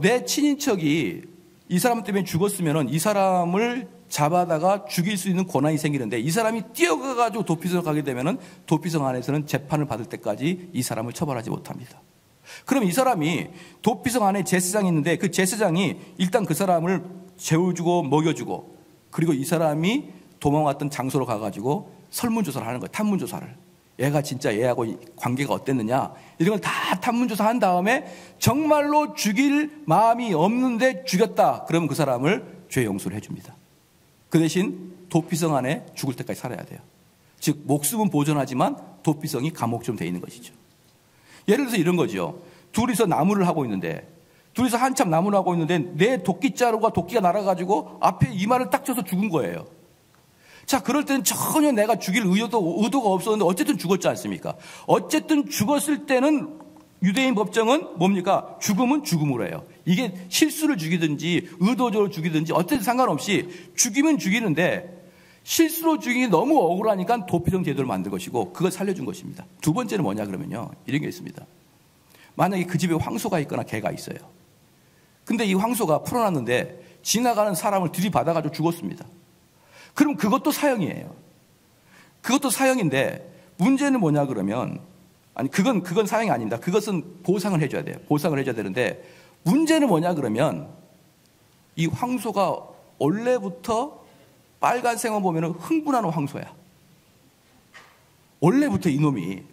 내 친인척이 이 사람 때문에 죽었으면 이 사람을 잡아다가 죽일 수 있는 권한이 생기는데 이 사람이 뛰어가가지고 도피성을 가게 되면은 도피성 안에서는 재판을 받을 때까지 이 사람을 처벌하지 못합니다. 그럼 이 사람이 도피성 안에 제사장이 있는데 그 제사장이 일단 그 사람을 재워주고 먹여주고 그리고 이 사람이 도망왔던 장소로 가가지고 설문조사를 하는 거예요. 탐문조사를. 얘가 진짜 얘하고 관계가 어땠느냐 이런 걸 다 탐문조사한 다음에 정말로 죽일 마음이 없는데 죽였다. 그러면 그 사람을 죄 용서를 해줍니다. 그 대신 도피성 안에 죽을 때까지 살아야 돼요. 즉 목숨은 보존하지만 도피성이 감옥처럼 돼 있는 것이죠. 예를 들어서 이런 거죠. 둘이서 나무를 하고 있는데 둘이서 한참 나무를 하고 있는데 내 도끼자루가 도끼가 날아가지고 앞에 이마를 딱 쳐서 죽은 거예요. 자, 그럴 때는 전혀 내가 죽일 의도가 없었는데 어쨌든 죽었지 않습니까? 어쨌든 죽었을 때는 유대인 법정은 뭡니까? 죽음은 죽음으로 해요. 이게 실수를 죽이든지 의도적으로 죽이든지 어쨌든 상관없이 죽이면 죽이는데 실수로 죽이기 너무 억울하니까 도피성 제도를 만든 것이고 그걸 살려준 것입니다. 두 번째는 뭐냐 그러면요. 이런 게 있습니다. 만약에 그 집에 황소가 있거나 개가 있어요. 근데 이 황소가 풀어놨는데 지나가는 사람을 들이받아가지고 죽었습니다. 그럼 그것도 사형이에요. 그것도 사형인데 문제는 뭐냐 그러면 아니 그건 사형이 아닙니다. 그것은 보상을 해줘야 돼요. 보상을 해줘야 되는데 문제는 뭐냐 그러면 이 황소가 원래부터 빨간색만 보면 흥분하는 황소야. 원래부터 이놈이.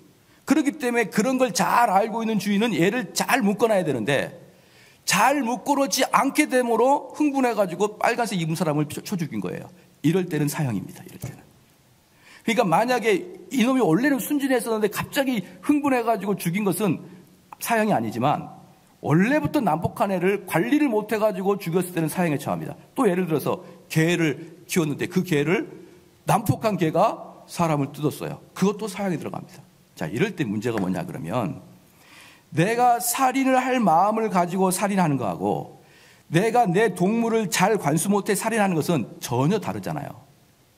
그렇기 때문에 그런 걸 잘 알고 있는 주인은 얘를 잘 묶어놔야 되는데 잘 묶어놓지 않게 되므로 흥분해가지고 빨간색 입은 사람을 쳐 죽인 거예요. 이럴 때는 사형입니다. 이럴 때는. 그러니까 만약에 이놈이 원래는 순진했었는데 갑자기 흥분해가지고 죽인 것은 사형이 아니지만 원래부터 난폭한 애를 관리를 못해가지고 죽였을 때는 사형에 처합니다. 또 예를 들어서 개를 키웠는데 그 개를 난폭한 개가 사람을 뜯었어요. 그것도 사형에 들어갑니다. 자, 이럴 때 문제가 뭐냐 그러면 내가 살인을 할 마음을 가지고 살인하는 거하고 내가 내 동물을 잘 관수 못해 살인하는 것은 전혀 다르잖아요.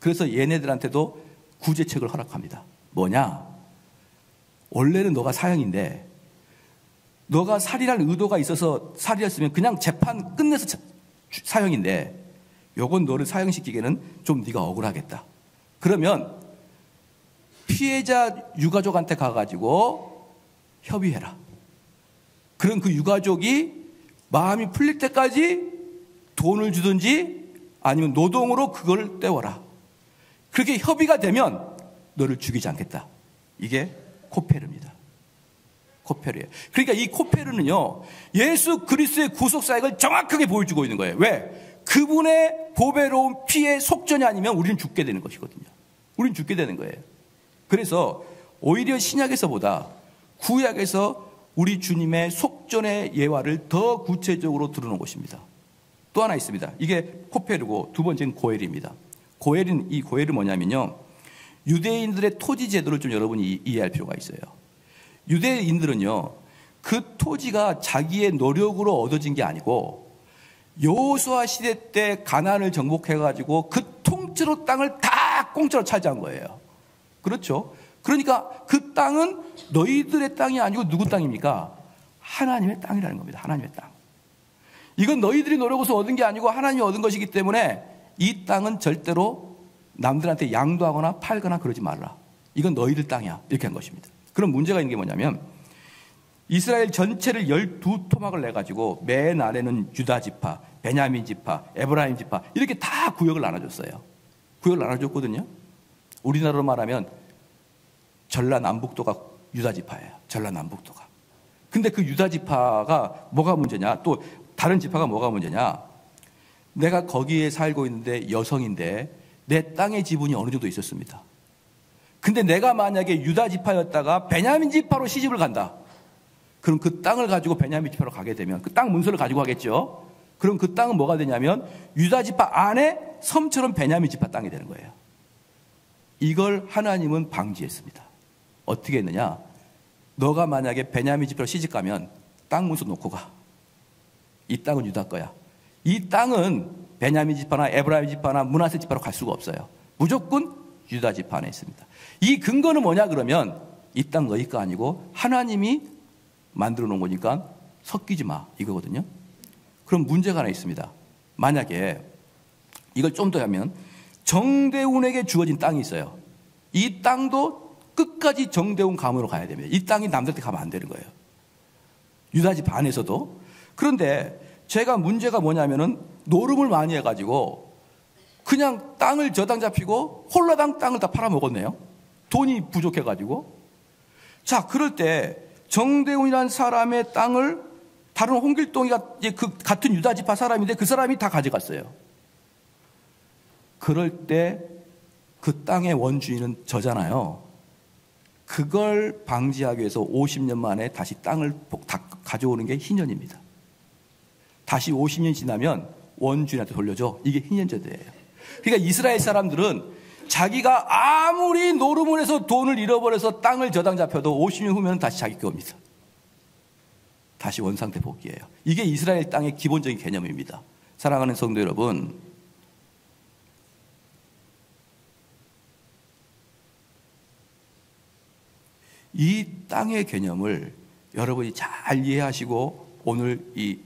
그래서 얘네들한테도 구제책을 허락합니다. 뭐냐? 원래는 너가 사형인데 너가 살인할 의도가 있어서 살인했으면 그냥 재판 끝내서 사형인데 요건 너를 사형시키기에는 좀 네가 억울하겠다. 그러면 피해자 유가족한테 가가지고 협의해라. 그럼 그 유가족이 마음이 풀릴 때까지 돈을 주든지 아니면 노동으로 그걸 떼워라. 그렇게 협의가 되면 너를 죽이지 않겠다. 이게 코페르입니다. 코페르예요. 그러니까 이 코페르는요, 예수 그리스도의 구속사역을 정확하게 보여주고 있는 거예요. 왜? 그분의 보배로운 피의 속전이 아니면 우리는 죽게 되는 것이거든요. 우리는 죽게 되는 거예요. 그래서 오히려 신약에서보다 구약에서 우리 주님의 속전의 예화를 더 구체적으로 드러놓은 것입니다. 또 하나 있습니다. 이게 코페르고 두 번째는 고엘입니다. 이 고엘은 뭐냐면요, 유대인들의 토지 제도를 좀 여러분이 이해할 필요가 있어요. 유대인들은요, 그 토지가 자기의 노력으로 얻어진 게 아니고 여호수아 시대 때 가나안을 정복해가지고 그 통째로 땅을 다 공짜로 차지한 거예요. 그렇죠? 그러니까 그 땅은 너희들의 땅이 아니고 누구 땅입니까? 하나님의 땅이라는 겁니다. 하나님의 땅. 이건 너희들이 노력해서 얻은 게 아니고 하나님이 얻은 것이기 때문에 이 땅은 절대로 남들한테 양도하거나 팔거나 그러지 말라. 이건 너희들 땅이야. 이렇게 한 것입니다. 그럼 문제가 있는 게 뭐냐면 이스라엘 전체를 12토막을 내가지고 맨 아래는 유다 지파, 베냐민 지파, 에브라임 지파 이렇게 다 구역을 나눠줬어요. 구역을 나눠줬거든요. 우리나라로 말하면 전라남북도가 유다 지파예요. 전라남북도가. 근데 그 유다 지파가 뭐가 문제냐? 또 다른 지파가 뭐가 문제냐? 내가 거기에 살고 있는데 여성인데 내 땅의 지분이 어느 정도 있었습니다. 근데 내가 만약에 유다 지파였다가 베냐민 지파로 시집을 간다. 그럼 그 땅을 가지고 베냐민 지파로 가게 되면 그 땅 문서를 가지고 가겠죠. 그럼 그 땅은 뭐가 되냐면 유다 지파 안에 섬처럼 베냐민 지파 땅이 되는 거예요. 이걸 하나님은 방지했습니다. 어떻게 했느냐? 너가 만약에 베냐민 지파로 시집 가면 땅 문서 놓고 가. 이 땅은 유다 거야. 이 땅은 베냐민 지파나 에브라임 지파나 므낫세 지파로 갈 수가 없어요. 무조건 유다 지파 안에 있습니다. 이 근거는 뭐냐 그러면 이 땅 너희 거 아니고 하나님이 만들어 놓은 거니까 섞이지 마 이거거든요. 그럼 문제가 하나 있습니다. 만약에 이걸 좀 더 하면 정대운에게 주어진 땅이 있어요. 이 땅도 끝까지 정대운 가문으로 가야 됩니다. 이 땅이 남들한테 가면 안 되는 거예요. 유다집 안에서도. 그런데 제가 문제가 뭐냐면은 노름을 많이 해가지고 그냥 땅을 저당 잡히고 홀라당 땅을 다 팔아먹었네요. 돈이 부족해가지고. 자, 그럴 때 정대운이라는 사람의 땅을 다른 홍길동이가 이제 그 같은 유다지파 사람인데 그 사람이 다 가져갔어요. 그럴 때 그 땅의 원주인은 저잖아요. 그걸 방지하기 위해서 50년 만에 다시 땅을 다 가져오는 게 희년입니다. 다시 50년 지나면 원주인한테 돌려줘. 이게 희년제도예요. 그러니까 이스라엘 사람들은 자기가 아무리 노름을 해서 돈을 잃어버려서 땅을 저당 잡혀도 50년 후면 다시 자기 게 옵니다. 다시 원상태 복귀예요. 이게 이스라엘 땅의 기본적인 개념입니다. 사랑하는 성도 여러분, 이 땅의 개념을 여러분이 잘 이해하시고 오늘 이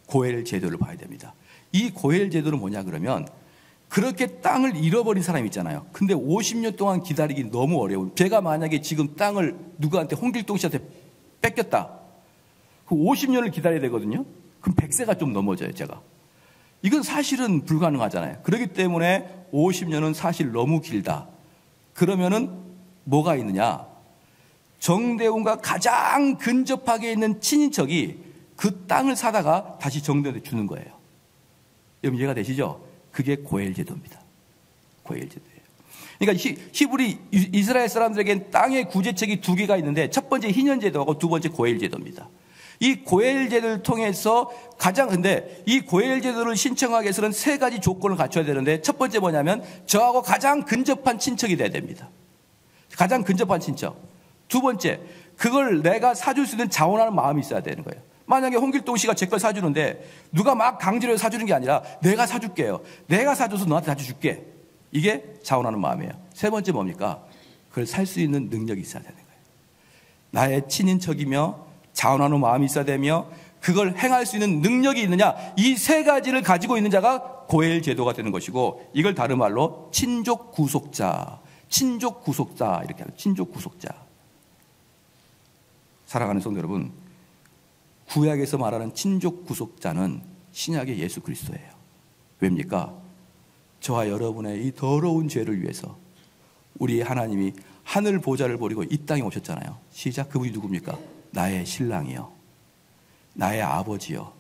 고엘 제도를 봐야 됩니다. 이 고엘 제도는 뭐냐 그러면 그렇게 땅을 잃어버린 사람이 있잖아요. 근데 50년 동안 기다리기 너무 어려운. 제가 만약에 지금 땅을 누구한테 홍길동 씨한테 뺏겼다. 그 50년을 기다려야 되거든요. 그럼 100세가 좀 넘어져요, 제가. 이건 사실은 불가능하잖아요. 그렇기 때문에 50년은 사실 너무 길다. 그러면은 뭐가 있느냐? 정대운과 가장 근접하게 있는 친인척이 그 땅을 사다가 다시 정대운한테 주는 거예요. 여러분 이해가 되시죠? 그게 고엘 제도입니다. 고엘 제도예요. 그러니까 히브리 이스라엘 사람들에겐 땅의 구제책이 두 개가 있는데 첫 번째 희년 제도하고 두 번째 고엘 제도입니다. 이 고엘 제도를 통해서 근데 이 고엘 제도를 신청하기 위해서는 세 가지 조건을 갖춰야 되는데 첫 번째 뭐냐면 저하고 가장 근접한 친척이 돼야 됩니다. 가장 근접한 친척. 두 번째, 그걸 내가 사줄 수 있는 자원하는 마음이 있어야 되는 거예요. 만약에 홍길동 씨가 제 걸 사주는데 누가 막 강제로 사주는 게 아니라 내가 사줄게요. 내가 사줘서 너한테 다시 줄게. 이게 자원하는 마음이에요. 세 번째 뭡니까? 그걸 살 수 있는 능력이 있어야 되는 거예요. 나의 친인척이며 자원하는 마음이 있어야 되며 그걸 행할 수 있는 능력이 있느냐, 이 세 가지를 가지고 있는 자가 고엘 제도가 되는 것이고, 이걸 다른 말로 친족 구속자 이렇게 하죠. 친족 구속자. 사랑하는 성도 여러분, 구약에서 말하는 친족 구속자는 신약의 예수 그리스도예요. 왜입니까? 저와 여러분의 이 더러운 죄를 위해서 우리 하나님이 하늘 보좌를 버리고 이 땅에 오셨잖아요. 시작. 그분이 누굽니까? 나의 신랑이요, 나의 아버지요,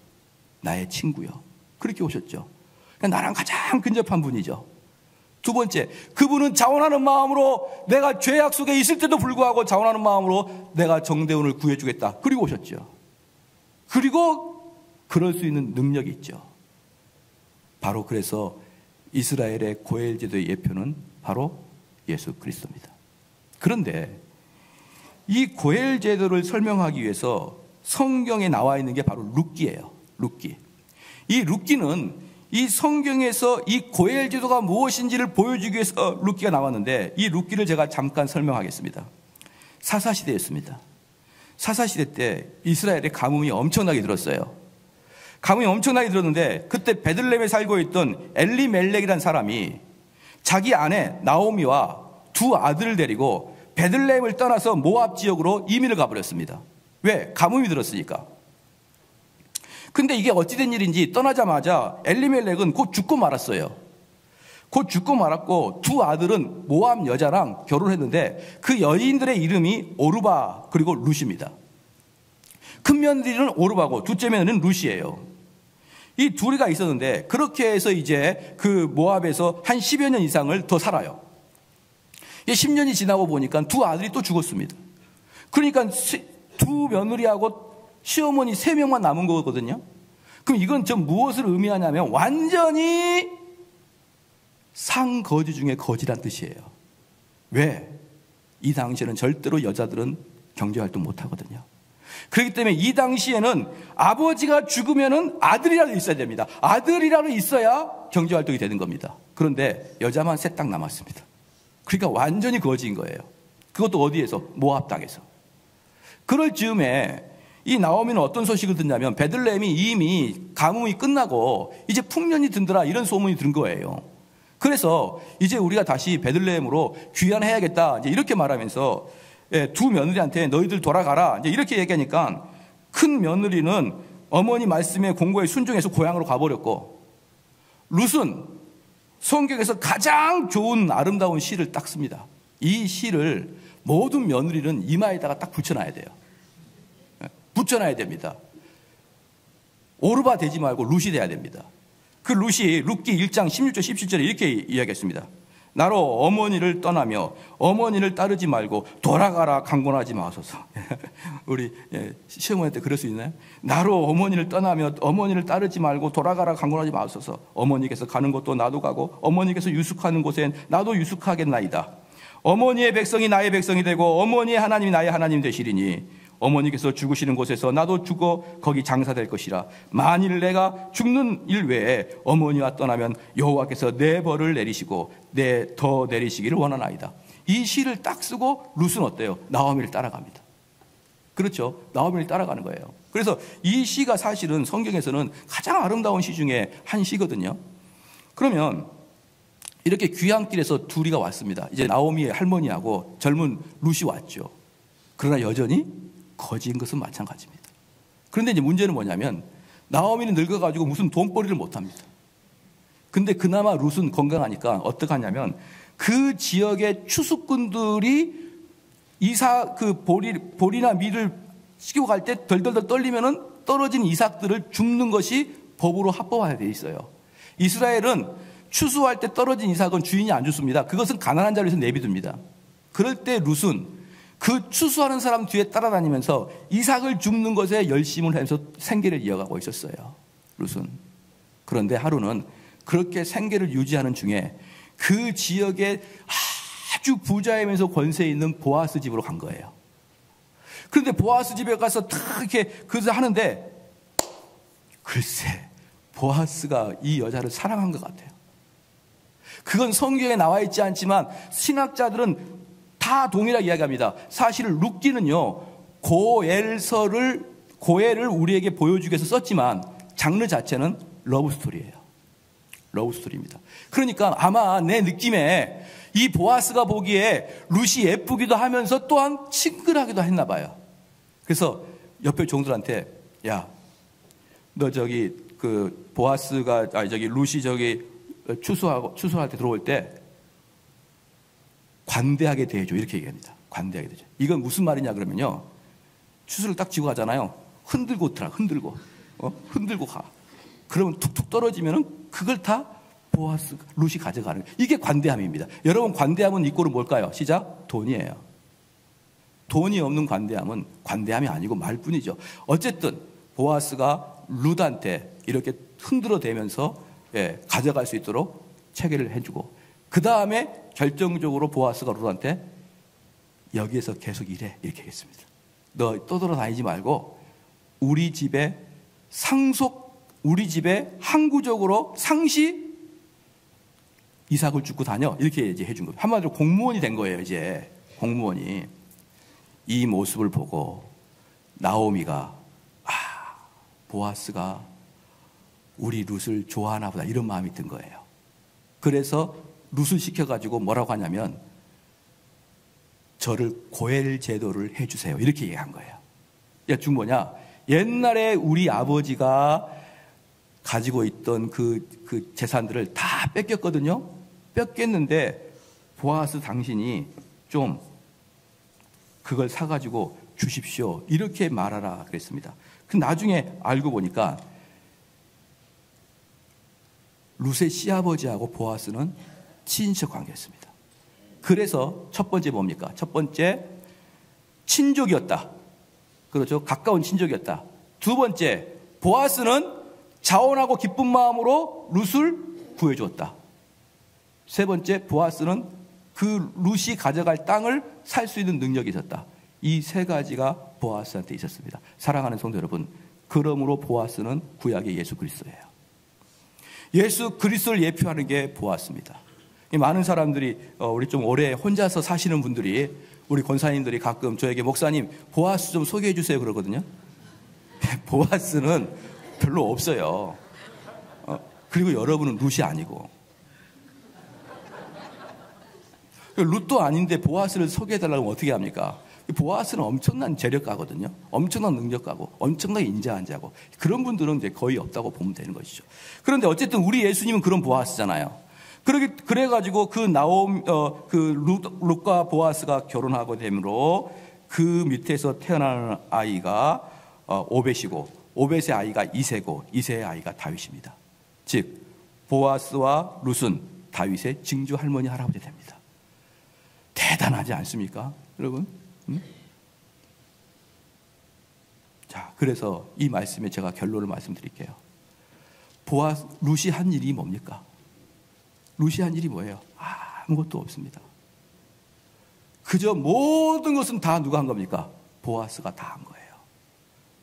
나의 친구요. 그렇게 오셨죠. 그러니까 나랑 가장 근접한 분이죠. 두 번째, 그분은 자원하는 마음으로, 내가 죄악 속에 있을 때도 불구하고 자원하는 마음으로 내가 정대운을 구해주겠다. 그리고 오셨죠. 그리고 그럴 수 있는 능력이 있죠. 바로 그래서 이스라엘의 고엘 제도의 예표는 바로 예수 그리스도입니다. 그런데 이 고엘 제도를 설명하기 위해서 성경에 나와 있는 게 바로 룻기예요. 룻기. 이 룻기는 이 성경에서 이 고엘 제도가 무엇인지를 보여주기 위해서 룻기가 나왔는데, 이 룻기를 제가 잠깐 설명하겠습니다. 사사시대였습니다. 사사시대 때 이스라엘의 가뭄이 엄청나게 들었어요. 가뭄이 엄청나게 들었는데 그때 베들레헴에 살고 있던 엘리멜렉이라는 사람이 자기 아내 나오미와 두 아들을 데리고 베들레헴을 떠나서 모압 지역으로 이민을 가버렸습니다. 왜? 가뭄이 들었으니까. 근데 이게 어찌된 일인지 떠나자마자 엘리멜렉은 곧 죽고 말았어요. 곧 죽고 말았고 두 아들은 모압 여자랑 결혼했는데 그 여인들의 이름이 오르바 그리고 룻입니다. 큰 며느리는 오르바고 둘째 며느리는 룻이에요. 이 둘이가 있었는데 그렇게 해서 이제 그 모압에서 한 10여 년 이상을 더 살아요. 10년이 지나고 보니까 두 아들이 또 죽었습니다. 그러니까 두 며느리하고 시어머니 3명만 남은 거거든요. 그럼 이건 좀 무엇을 의미하냐면 완전히 상거지 중에 거지란 뜻이에요. 왜? 이 당시에는 절대로 여자들은 경제활동 못하거든요. 그렇기 때문에 이 당시에는 아버지가 죽으면은 아들이라도 있어야 됩니다. 아들이라도 있어야 경제활동이 되는 겁니다. 그런데 여자만 3딱 남았습니다. 그러니까 완전히 거지인 거예요. 그것도 어디에서? 모압 땅에서. 그럴 즈음에 이 나오미는 어떤 소식을 듣냐면 베들레헴이 이미 가뭄이 끝나고 이제 풍년이 든더라 이런 소문이 든 거예요. 그래서 이제 우리가 다시 베들레헴으로 귀환해야겠다. 이제 이렇게 말하면서 두 며느리한테 너희들 돌아가라. 이제 이렇게 얘기하니까 큰 며느리는 어머니 말씀에 공고에 순종해서 고향으로 가버렸고, 룻은 성경에서 가장 좋은 아름다운 시를 딱 씁니다. 이 시를 모든 며느리는 이마에다가 딱 붙여놔야 돼요. 붙여놔야 됩니다. 오르바 되지 말고 룻이 돼야 됩니다. 그 룻이 룻기 1장 16절 17절에 이렇게 이야기했습니다. 나로 어머니를 떠나며 어머니를 따르지 말고 돌아가라 강권하지 마소서. 우리 시어머니 때 그럴 수 있나요? 나로 어머니를 떠나며 어머니를 따르지 말고 돌아가라 강권하지 마소서. 어머니께서 가는 곳도 나도 가고 어머니께서 유숙하는 곳엔 나도 유숙하겠나이다. 어머니의 백성이 나의 백성이 되고 어머니의 하나님이 나의 하나님 되시리니 어머니께서 죽으시는 곳에서 나도 죽어 거기 장사될 것이라. 만일 내가 죽는 일 외에 어머니와 떠나면 여호와께서 내 벌을 내리시고 더 내리시기를 원하나이다. 이 시를 딱 쓰고 룻은 어때요? 나오미를 따라갑니다. 그렇죠? 나오미를 따라가는 거예요. 그래서 이 시가 사실은 성경에서는 가장 아름다운 시 중에 한 시거든요. 그러면 이렇게 귀향길에서 둘이가 왔습니다. 이제 나오미의 할머니하고 젊은 룻이 왔죠. 그러나 여전히 거지인 것은 마찬가지입니다. 그런데 이제 문제는 뭐냐면 나오미는 늙어가지고 무슨 돈벌이를 못합니다. 근데 그나마 룻은 건강하니까 어떻게 하냐면 그 지역의 추수꾼들이 보리나 밀을 씻기고 갈 때 덜덜덜 떨리면은 떨어진 이삭들을 줍는 것이 법으로 합법화되어 있어요. 이스라엘은 추수할 때 떨어진 이삭은 주인이 안 줬습니다. 그것은 가난한 자리에서 내비둡니다. 그럴 때 룻은 그 추수하는 사람 뒤에 따라다니면서 이삭을 줍는 것에 열심을 해서 생계를 이어가고 있었어요. 룻은. 그런데 하루는 그렇게 생계를 유지하는 중에 그 지역에 아주 부자이면서 권세 있는 보아스 집으로 간 거예요. 그런데 보아스 집에 가서 탁 이렇게 그것을 하는데 글쎄 보아스가 이 여자를 사랑한 것 같아요. 그건 성경에 나와 있지 않지만 신학자들은 다 동일하게 이야기합니다. 사실 룻기는요 고엘을 우리에게 보여주기 위해서 썼지만 장르 자체는 러브스토리예요. 러브스토리입니다. 그러니까 아마 내 느낌에 이 보아스가 보기에 룻이 예쁘기도 하면서 또한 친근하기도 했나 봐요. 그래서 옆에 종들한테 야, 너 저기 그 보아스가 룻이 저기 추수할 때 들어올 때 관대하게 대해줘. 이렇게 얘기합니다. 관대하게 대해줘. 이건 무슨 말이냐 그러면요. 추수를 딱 지고 가잖아요. 흔들고 가. 그러면 툭툭 떨어지면은 그걸 다 룻이 가져가는 거예요. 이게 관대함입니다. 여러분 관대함은 이꼴은 뭘까요? 시작. 돈이에요. 돈이 없는 관대함은 관대함이 아니고 말뿐이죠. 어쨌든 보아스가 룻한테 이렇게 흔들어대면서 가져갈 수 있도록 체계를 해주고 그 다음에 결정적으로 보아스가 룻한테 여기에서 계속 일해 이렇게 했습니다. 너 떠돌아다니지 말고 우리 집에 항구적으로 상시 이삭을 줍고 다녀 이렇게 이제 해준 거예요. 한마디로 공무원이 된 거예요. 이제 공무원이. 이 모습을 보고 나오미가 보아스가 우리 룻을 좋아하나 보다 이런 마음이 든 거예요. 그래서 룻을 시켜가지고 뭐라고 하냐면 저를 고엘 제도를 해주세요 이렇게 얘기한 거예요. 즉 뭐냐, 옛날에 우리 아버지가 가지고 있던 그 재산들을 다 뺏겼거든요. 뺏겼는데 보아스 당신이 좀 그걸 사가지고 주십시오 이렇게 말하라 그랬습니다. 그 나중에 알고 보니까 룻의 시아버지하고 보아스는 친인척 관계였습니다. 그래서 첫 번째 뭡니까? 첫 번째 친족이었다. 그렇죠. 가까운 친족이었다. 두 번째 보아스는 자원하고 기쁜 마음으로 룻을 구해주었다. 세 번째 보아스는 그 룻이 가져갈 땅을 살 수 있는 능력이 있었다. 이 세 가지가 보아스한테 있었습니다. 사랑하는 성도 여러분, 그러므로 보아스는 구약의 예수 그리스도예요. 예수 그리스도를 예표하는 게 보아스입니다. 많은 사람들이 우리 좀 오래 혼자서 사시는 분들이 우리 권사님들이 가끔 저에게 목사님 보아스 좀 소개해 주세요 그러거든요. 보아스는 별로 없어요. 그리고 여러분은 룻이 아니고 룻도 아닌데 보아스를 소개해달라고 하면 어떻게 합니까? 보아스는 엄청난 재력가거든요. 엄청난 능력가고 엄청나게 인자한 자고 그런 분들은 이제 거의 없다고 보면 되는 것이죠. 그런데 어쨌든 우리 예수님은 그런 보아스잖아요. 그래가지고 룻과 보아스가 결혼하고 되므로 그 밑에서 태어나는 아이가 오벳이고 오벳의 아이가 이세고 이세의 아이가 다윗입니다. 즉 보아스와 룻은 다윗의 증조 할머니 할아버지 됩니다. 대단하지 않습니까, 여러분? 자, 그래서 이 말씀에 제가 결론을 말씀드릴게요. 룻이 한 일이 뭡니까? 룻이 한 일이 뭐예요? 아무것도 없습니다. 그저 모든 것은 다 누가 한 겁니까? 보아스가 다 한 거예요.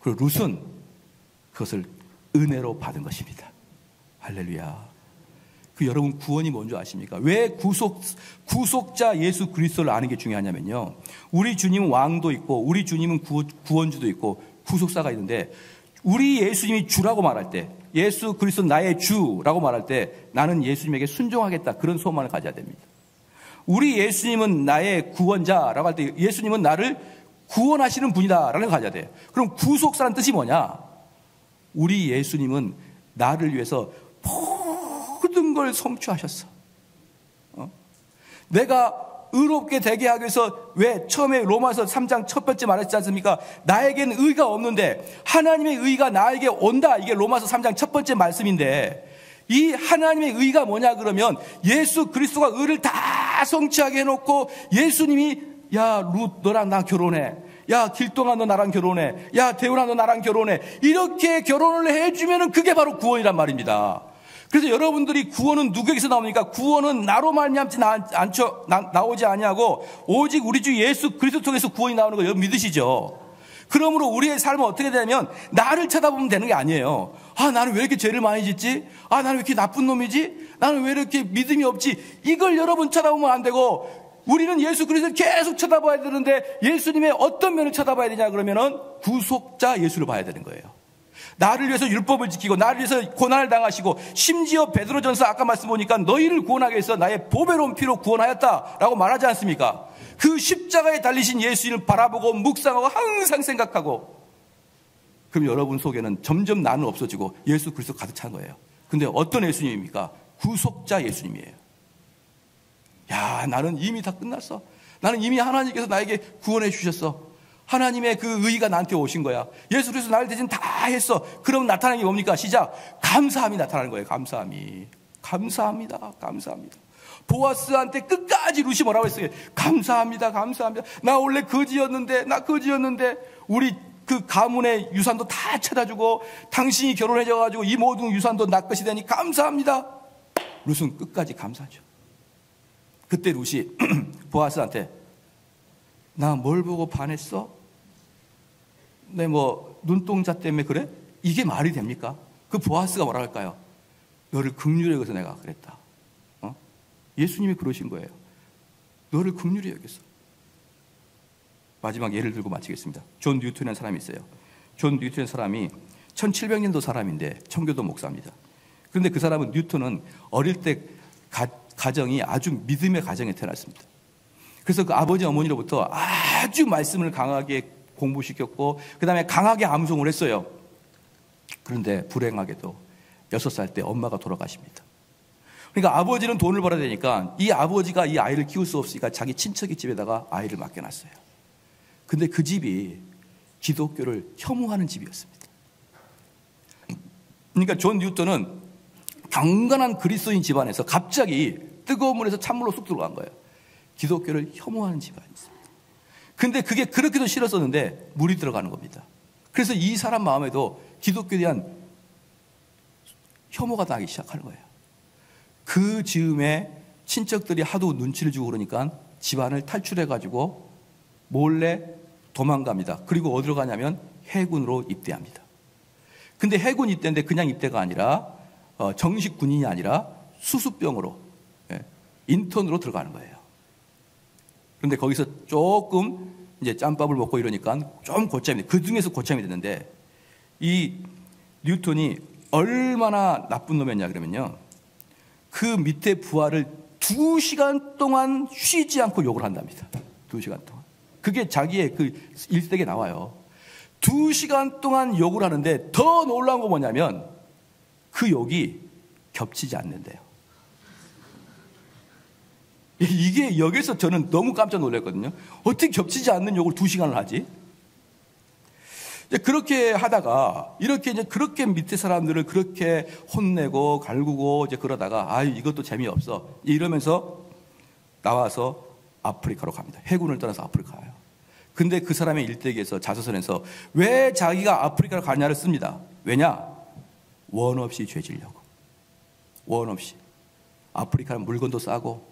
그리고 룻은 그것을 은혜로 받은 것입니다. 할렐루야. 여러분 구원이 뭔지 아십니까? 왜 구속자 예수 그리스도를 아는 게 중요하냐면요, 우리 주님은 왕도 있고 우리 주님은 구원주도 있고 구속사가 있는데, 우리 예수님이 주라고 말할 때, 예수 그리스도 나의 주라고 말할 때 나는 예수님에게 순종하겠다, 그런 소망을 가져야 됩니다. 우리 예수님은 나의 구원자라고 할 때 예수님은 나를 구원하시는 분이다 라는 걸 가져야 돼요. 그럼 구속사라는 뜻이 뭐냐? 우리 예수님은 나를 위해서 모든 걸 성취하셨어. 내가 의롭게 되게 하기 위해서, 왜 처음에 로마서 3장 첫 번째 말했지 않습니까? 나에게는 의가 없는데 하나님의 의가 나에게 온다. 이게 로마서 3장 첫 번째 말씀인데, 이 하나님의 의가 뭐냐 그러면 예수 그리스도가 의를 다 성취하게 해놓고 예수님이 야 룻 너랑 나 결혼해, 야 길동아 너 나랑 결혼해, 야 대훈아 너 나랑 결혼해, 이렇게 결혼을 해주면은 그게 바로 구원이란 말입니다. 그래서 여러분들이 구원은 누구에게서 나옵니까? 구원은 나로 말미암지 나오지 아니하고 오직 우리 주 예수 그리스도 통해서 구원이 나오는 거 여러분 믿으시죠? 그러므로 우리의 삶은 어떻게 되냐면 나를 쳐다보면 되는 게 아니에요. 나는 왜 이렇게 죄를 많이 짓지? 나는 왜 이렇게 나쁜 놈이지? 나는 왜 이렇게 믿음이 없지? 이걸 여러분 쳐다보면 안 되고, 우리는 예수 그리스도를 계속 쳐다봐야 되는데 예수님의 어떤 면을 쳐다봐야 되냐 그러면은 구속자 예수를 봐야 되는 거예요. 나를 위해서 율법을 지키고 나를 위해서 고난을 당하시고, 심지어 베드로전서 아까 말씀 보니까 너희를 구원하기 위해서 나의 보배로운 피로 구원하였다라고 말하지 않습니까? 그 십자가에 달리신 예수님을 바라보고 묵상하고 항상 생각하고, 그럼 여러분 속에는 점점 나는 없어지고 예수 그리스도 가득 찬 거예요. 근데 어떤 예수님입니까? 구속자 예수님이에요. 야, 나는 이미 다 끝났어. 나는 이미 하나님께서 나에게 구원해 주셨어. 하나님의 그 의가 나한테 오신 거야. 예수 그리스도 나를 대신 다 했어. 그럼 나타나는 게 뭡니까? 시작. 감사함이 나타나는 거예요. 감사함이. 감사합니다. 감사합니다. 보아스한테 끝까지 룻이 뭐라고 했어요? 감사합니다. 감사합니다. 나 원래 거지였는데, 우리 그 가문의 유산도 다 찾아주고 당신이 결혼해져가지고 이 모든 유산도 나 것이 되니 감사합니다. 룻은 끝까지 감사하죠. 그때 룻이 보아스한테 나 뭘 보고 반했어? 내 눈동자 때문에 그래? 이게 말이 됩니까? 그 보아스가 뭐라 할까요? 너를 긍휼히 여겨서 내가 그랬다. 예수님이 그러신 거예요. 너를 긍휼히 여겼어. 마지막 예를 들고 마치겠습니다. 존 뉴턴이라는 사람이 있어요. 존 뉴턴이라는 사람이 1700년도 사람인데 청교도 목사입니다. 그런데 그 사람은, 뉴턴은 어릴 때 가정이 아주 믿음의 가정에 태어났습니다. 그래서 그 아버지 어머니로부터 아주 말씀을 강하게 공부시켰고 그 다음에 강하게 암송을 했어요. 그런데 불행하게도 6살 때 엄마가 돌아가십니다. 그러니까 아버지는 돈을 벌어야 되니까 이 아버지가 이 아이를 키울 수 없으니까 자기 친척의 집에다가 아이를 맡겨놨어요. 근데 그 집이 기독교를 혐오하는 집이었습니다. 그러니까 존 뉴턴은 경건한 그리스도인 집안에서 갑자기 뜨거운 물에서 찬물로 쑥 들어간 거예요. 기독교를 혐오하는 집안이었습니다. 근데 그게 그렇게도 싫었었는데 물이 들어가는 겁니다. 그래서 이 사람 마음에도 기독교에 대한 혐오가 나기 시작하는 거예요. 그 즈음에 친척들이 하도 눈치를 주고 그러니까 집안을 탈출해가지고 몰래 도망갑니다. 그리고 어디로 가냐면 해군으로 입대합니다. 근데 해군 입대인데 그냥 입대가 아니라 정식 군인이 아니라 수수병으로, 인턴으로 들어가는 거예요. 그런데 거기서 조금 이제 짬밥을 먹고 이러니까 좀 고참이 돼. 그 중에서 고참이 됐는데, 이 뉴턴이 얼마나 나쁜 놈이었냐 그러면요, 그 밑에 부하를 2시간 동안 쉬지 않고 욕을 한답니다. 2시간 동안. 그게 자기의 그 일색에 나와요. 2시간 동안 욕을 하는데 더 놀라운 거 뭐냐면 그 욕이 겹치지 않는데요. 이게 여기서 저는 너무 깜짝 놀랐거든요. 어떻게 겹치지 않는 욕을 2시간을 하지? 그렇게 하다가 이렇게 이제 그렇게 밑에 사람들을 그렇게 혼내고 갈구고 이제 그러다가 아유 이것도 재미없어 이러면서 나와서 아프리카로 갑니다. 해군을 떠나서 아프리카 가요. 근데 그 사람의 일대기에서 자서전에서 왜 자기가 아프리카로 가냐를 씁니다. 왜냐? 원 없이 죄지려고. 원 없이. 아프리카는 물건도 싸고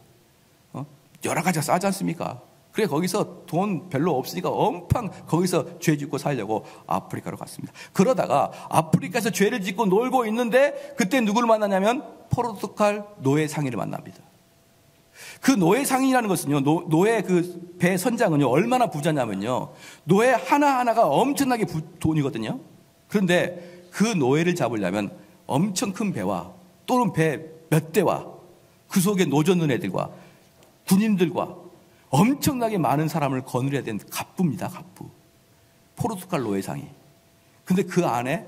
여러 가지가 싸지 않습니까? 그래 거기서 돈 별로 없으니까 엄청 거기서 죄 짓고 살려고 아프리카로 갔습니다. 그러다가 아프리카에서 죄를 짓고 놀고 있는데 그때 누구를 만나냐면 포르투갈 노예 상인을 만납니다. 그 노예 상인이라는 것은요, 노예 그 배 선장은요 얼마나 부자냐면요, 노예 하나하나가 엄청나게 돈이거든요. 그런데 그 노예를 잡으려면 엄청 큰 배와 또는 배 몇 대와 그 속에 노젓는 애들과 군인들과 엄청나게 많은 사람을 거느려야 되는 갑부입니다. 갑부. 포르투갈 노예상이. 근데 그 안에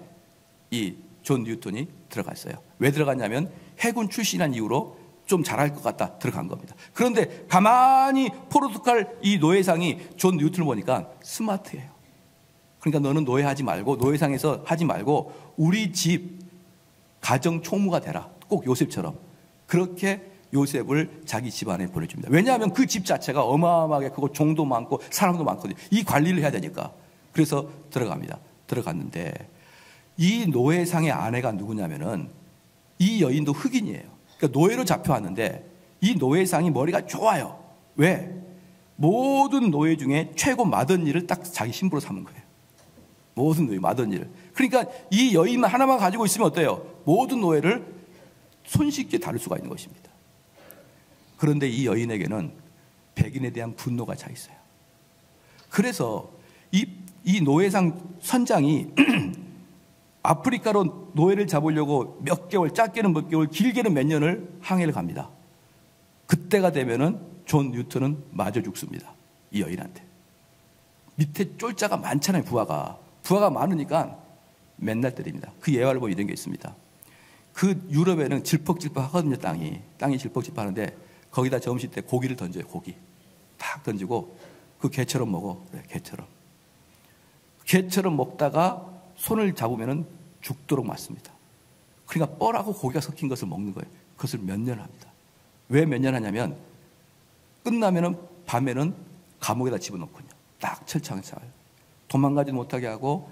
이 존 뉴턴이 들어갔어요. 왜 들어갔냐면 해군 출신한 이유로 좀 잘할 것 같다 들어간 겁니다. 그런데 가만히 포르투갈 이 노예상이 존 뉴턴을 보니까 스마트해요. 그러니까 너는 노예하지 말고 노예상에서 하지 말고 우리 집 가정 총무가 되라. 꼭 요셉처럼. 그렇게 요셉을 자기 집안에 보내줍니다. 왜냐하면 그 집 자체가 어마어마하게 크고 종도 많고 사람도 많거든요. 이 관리를 해야 되니까. 그래서 들어갑니다. 들어갔는데 이 노예상의 아내가 누구냐면은 이 여인도 흑인이에요. 그러니까 노예로 잡혀왔는데 이 노예상이 머리가 좋아요. 왜? 모든 노예 중에 최고 마던 일을 딱 자기 신부로 삼은 거예요. 모든 노예 마던 일을. 그러니까 이 여인만 하나만 가지고 있으면 어때요? 모든 노예를 손쉽게 다룰 수가 있는 것입니다. 그런데 이 여인에게는 백인에 대한 분노가 차 있어요. 그래서 이 노예상 선장이 아프리카로 노예를 잡으려고 몇 개월, 짧게는 몇 개월, 길게는 몇 년을 항해를 갑니다. 그때가 되면은 존 뉴턴은 마저 죽습니다. 이 여인한테. 밑에 쫄자가 많잖아요, 부하가. 부하가 많으니까 맨날 때립니다. 그 예화를 보면 이런 게 있습니다. 그 유럽에는 질퍽질퍽 하거든요, 땅이 질퍽질퍽 하는데 거기다 점심 때 고기를 던져요, 고기. 탁 던지고 그 개처럼 먹어. 그래, 개처럼 먹다가 손을 잡으면은 죽도록 맞습니다. 그러니까 뻘하고 고기가 섞인 것을 먹는 거예요. 그것을 몇 년 합니다. 왜 몇 년 하냐면 끝나면은 밤에는 감옥에다 집어넣거든요. 딱 철창에 쌓아요. 도망가지 못하게 하고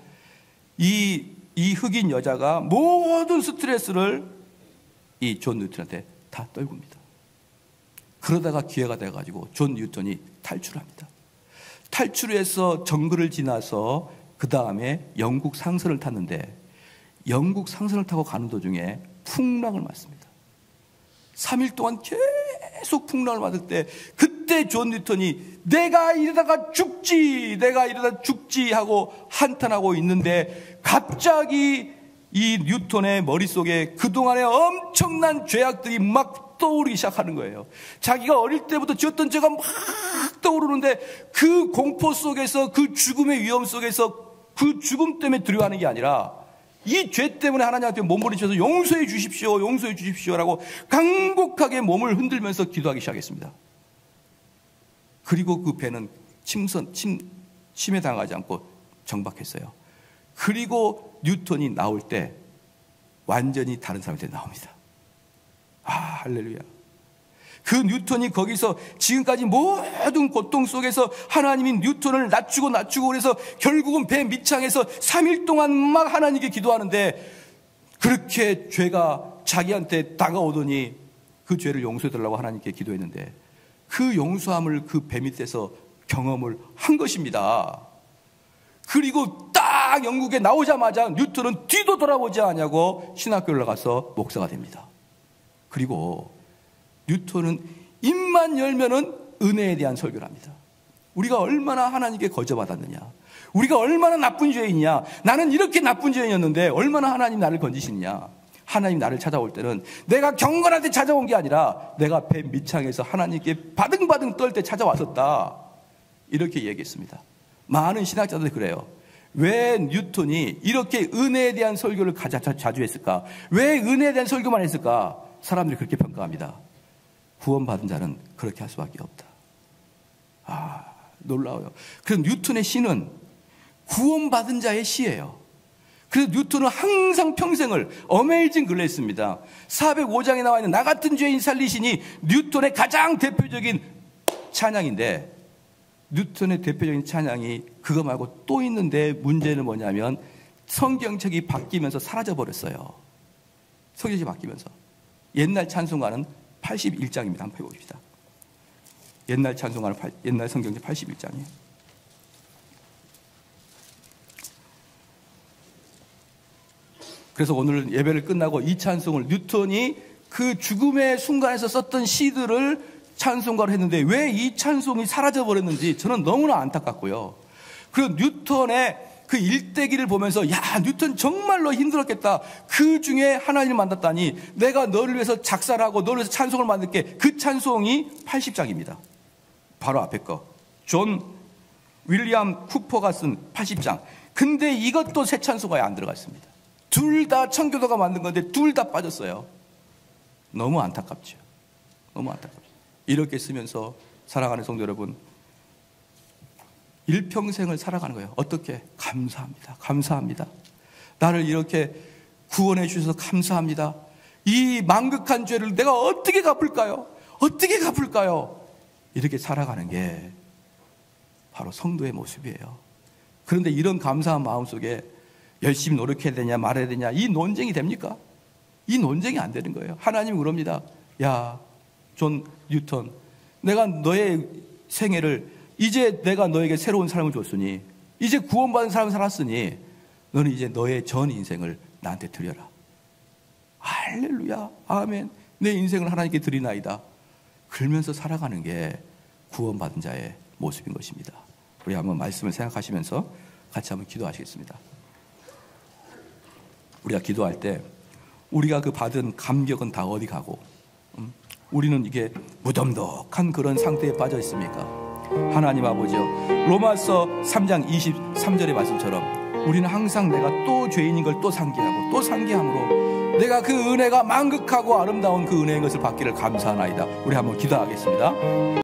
이 흑인 여자가 모든 스트레스를 이 존 뉴턴한테 다 떨굽니다. 그러다가 기회가 돼가지고 존 뉴턴이 탈출합니다. 탈출해서 정글을 지나서 그 다음에 영국 상선을 탔는데 영국 상선을 타고 가는 도중에 풍랑을 맞습니다. 3일 동안 계속 풍랑을 맞을 때 그때 존 뉴턴이 내가 이러다 죽지 하고 한탄하고 있는데 갑자기 이 뉴턴의 머릿속에 그동안의 엄청난 죄악들이 막 떠오르기 시작하는 거예요. 자기가 어릴 때부터 지었던 죄가 막 떠오르는데 그 공포 속에서 그 죽음의 위험 속에서 그 죽음 때문에 두려워하는 게 아니라 이 죄 때문에 하나님한테 몸부림쳐서 용서해 주십시오라고 간곡하게 몸을 흔들면서 기도하기 시작했습니다. 그리고 그 배는 침에 당하지 않고 정박했어요. 그리고 뉴턴이 나올 때 완전히 다른 사람한테 나옵니다. 아, 할렐루야. 그 뉴턴이 거기서 지금까지 모든 고통 속에서 하나님이 뉴턴을 낮추고 그래서 결국은 배 밑창에서 3일 동안 막 하나님께 기도하는데 그렇게 죄가 자기한테 다가오더니 그 죄를 용서해달라고 하나님께 기도했는데 그 용서함을 그 배 밑에서 경험을 한 것입니다. 그리고 딱 영국에 나오자마자 뉴턴은 뒤도 돌아보지 않냐고 신학교를 나가서 목사가 됩니다. 그리고 뉴턴은 입만 열면은 은혜에 대한 설교를 합니다. 우리가 얼마나 하나님께 거저받았느냐, 우리가 얼마나 나쁜 죄인이냐, 나는 이렇게 나쁜 죄인이었는데 얼마나 하나님 나를 건지시느냐, 하나님 나를 찾아올 때는 내가 경건할 때 찾아온 게 아니라 내가 배 밑창에서 하나님께 바등바등 떨 때 찾아왔었다. 이렇게 얘기했습니다. 많은 신학자들이 그래요. 왜 뉴턴이 이렇게 은혜에 대한 설교를 자주 했을까? 왜 은혜에 대한 설교만 했을까? 사람들이 그렇게 평가합니다. 구원받은 자는 그렇게 할 수밖에 없다. 아, 놀라워요. 그래서 뉴턴의 시는 구원받은 자의 시예요. 그래서 뉴턴은 항상 평생을 어메이징 글을 했습니다. 405장에 나와 있는 나 같은 죄인 살리시니 뉴턴의 가장 대표적인 찬양인데, 뉴턴의 대표적인 찬양이 그거 말고 또 있는데, 문제는 뭐냐면 성경책이 바뀌면서 사라져버렸어요. 성경책이 바뀌면서. 옛날 찬송가는 81장입니다. 한번 해봅시다. 옛날 찬송가는 옛날 성경책 81장이에요. 그래서 오늘 예배를 끝나고 이 찬송을, 뉴턴이 그 죽음의 순간에서 썼던 시들을 찬송가로 했는데 왜 이 찬송이 사라져버렸는지 저는 너무나 안타깝고요. 그리고 뉴턴의 그 일대기를 보면서 야, 뉴턴 정말로 힘들었겠다. 그 중에 하나님을 만났다니 내가 너를 위해서 작사를 하고 너를 위해서 찬송을 만들게. 그 찬송이 80장입니다. 바로 앞에 거. 존 윌리엄 쿠퍼가 쓴 80장. 근데 이것도 새 찬송가에 안 들어갔습니다. 둘 다 청교도가 만든 건데 둘 다 빠졌어요. 너무 안타깝죠. 너무 안타깝죠. 이렇게 쓰면서 살아가는 성도 여러분, 일평생을 살아가는 거예요. 어떻게? 감사합니다. 감사합니다. 나를 이렇게 구원해 주셔서 감사합니다. 이 망극한 죄를 내가 어떻게 갚을까요? 어떻게 갚을까요? 이렇게 살아가는 게 바로 성도의 모습이에요. 그런데 이런 감사한 마음 속에 열심히 노력해야 되냐 말해야 되냐, 이 논쟁이 됩니까? 이 논쟁이 안 되는 거예요. 하나님은 그럽니다. 야, 존 뉴턴, 내가 너의 생애를, 이제 내가 너에게 새로운 삶을 줬으니, 이제 구원받은 삶을 살았으니 너는 이제 너의 전 인생을 나한테 드려라. 할렐루야, 아멘. 내 인생을 하나님께 드리나이다. 그러면서 살아가는 게 구원받은 자의 모습인 것입니다. 우리 한번 말씀을 생각하시면서 같이 한번 기도하시겠습니다. 우리가 기도할 때 우리가 그 받은 감격은 다 어디 가고, 우리는 이게 무덤덕한 그런 상태에 빠져 있습니까? 하나님 아버지요, 로마서 3장 23절의 말씀처럼 우리는 항상 내가 또 죄인인 걸 또 상기하고 또 상기함으로 내가 그 은혜가 만극하고 아름다운 그 은혜인 것을 받기를 감사하나이다. 우리 한번 기도하겠습니다.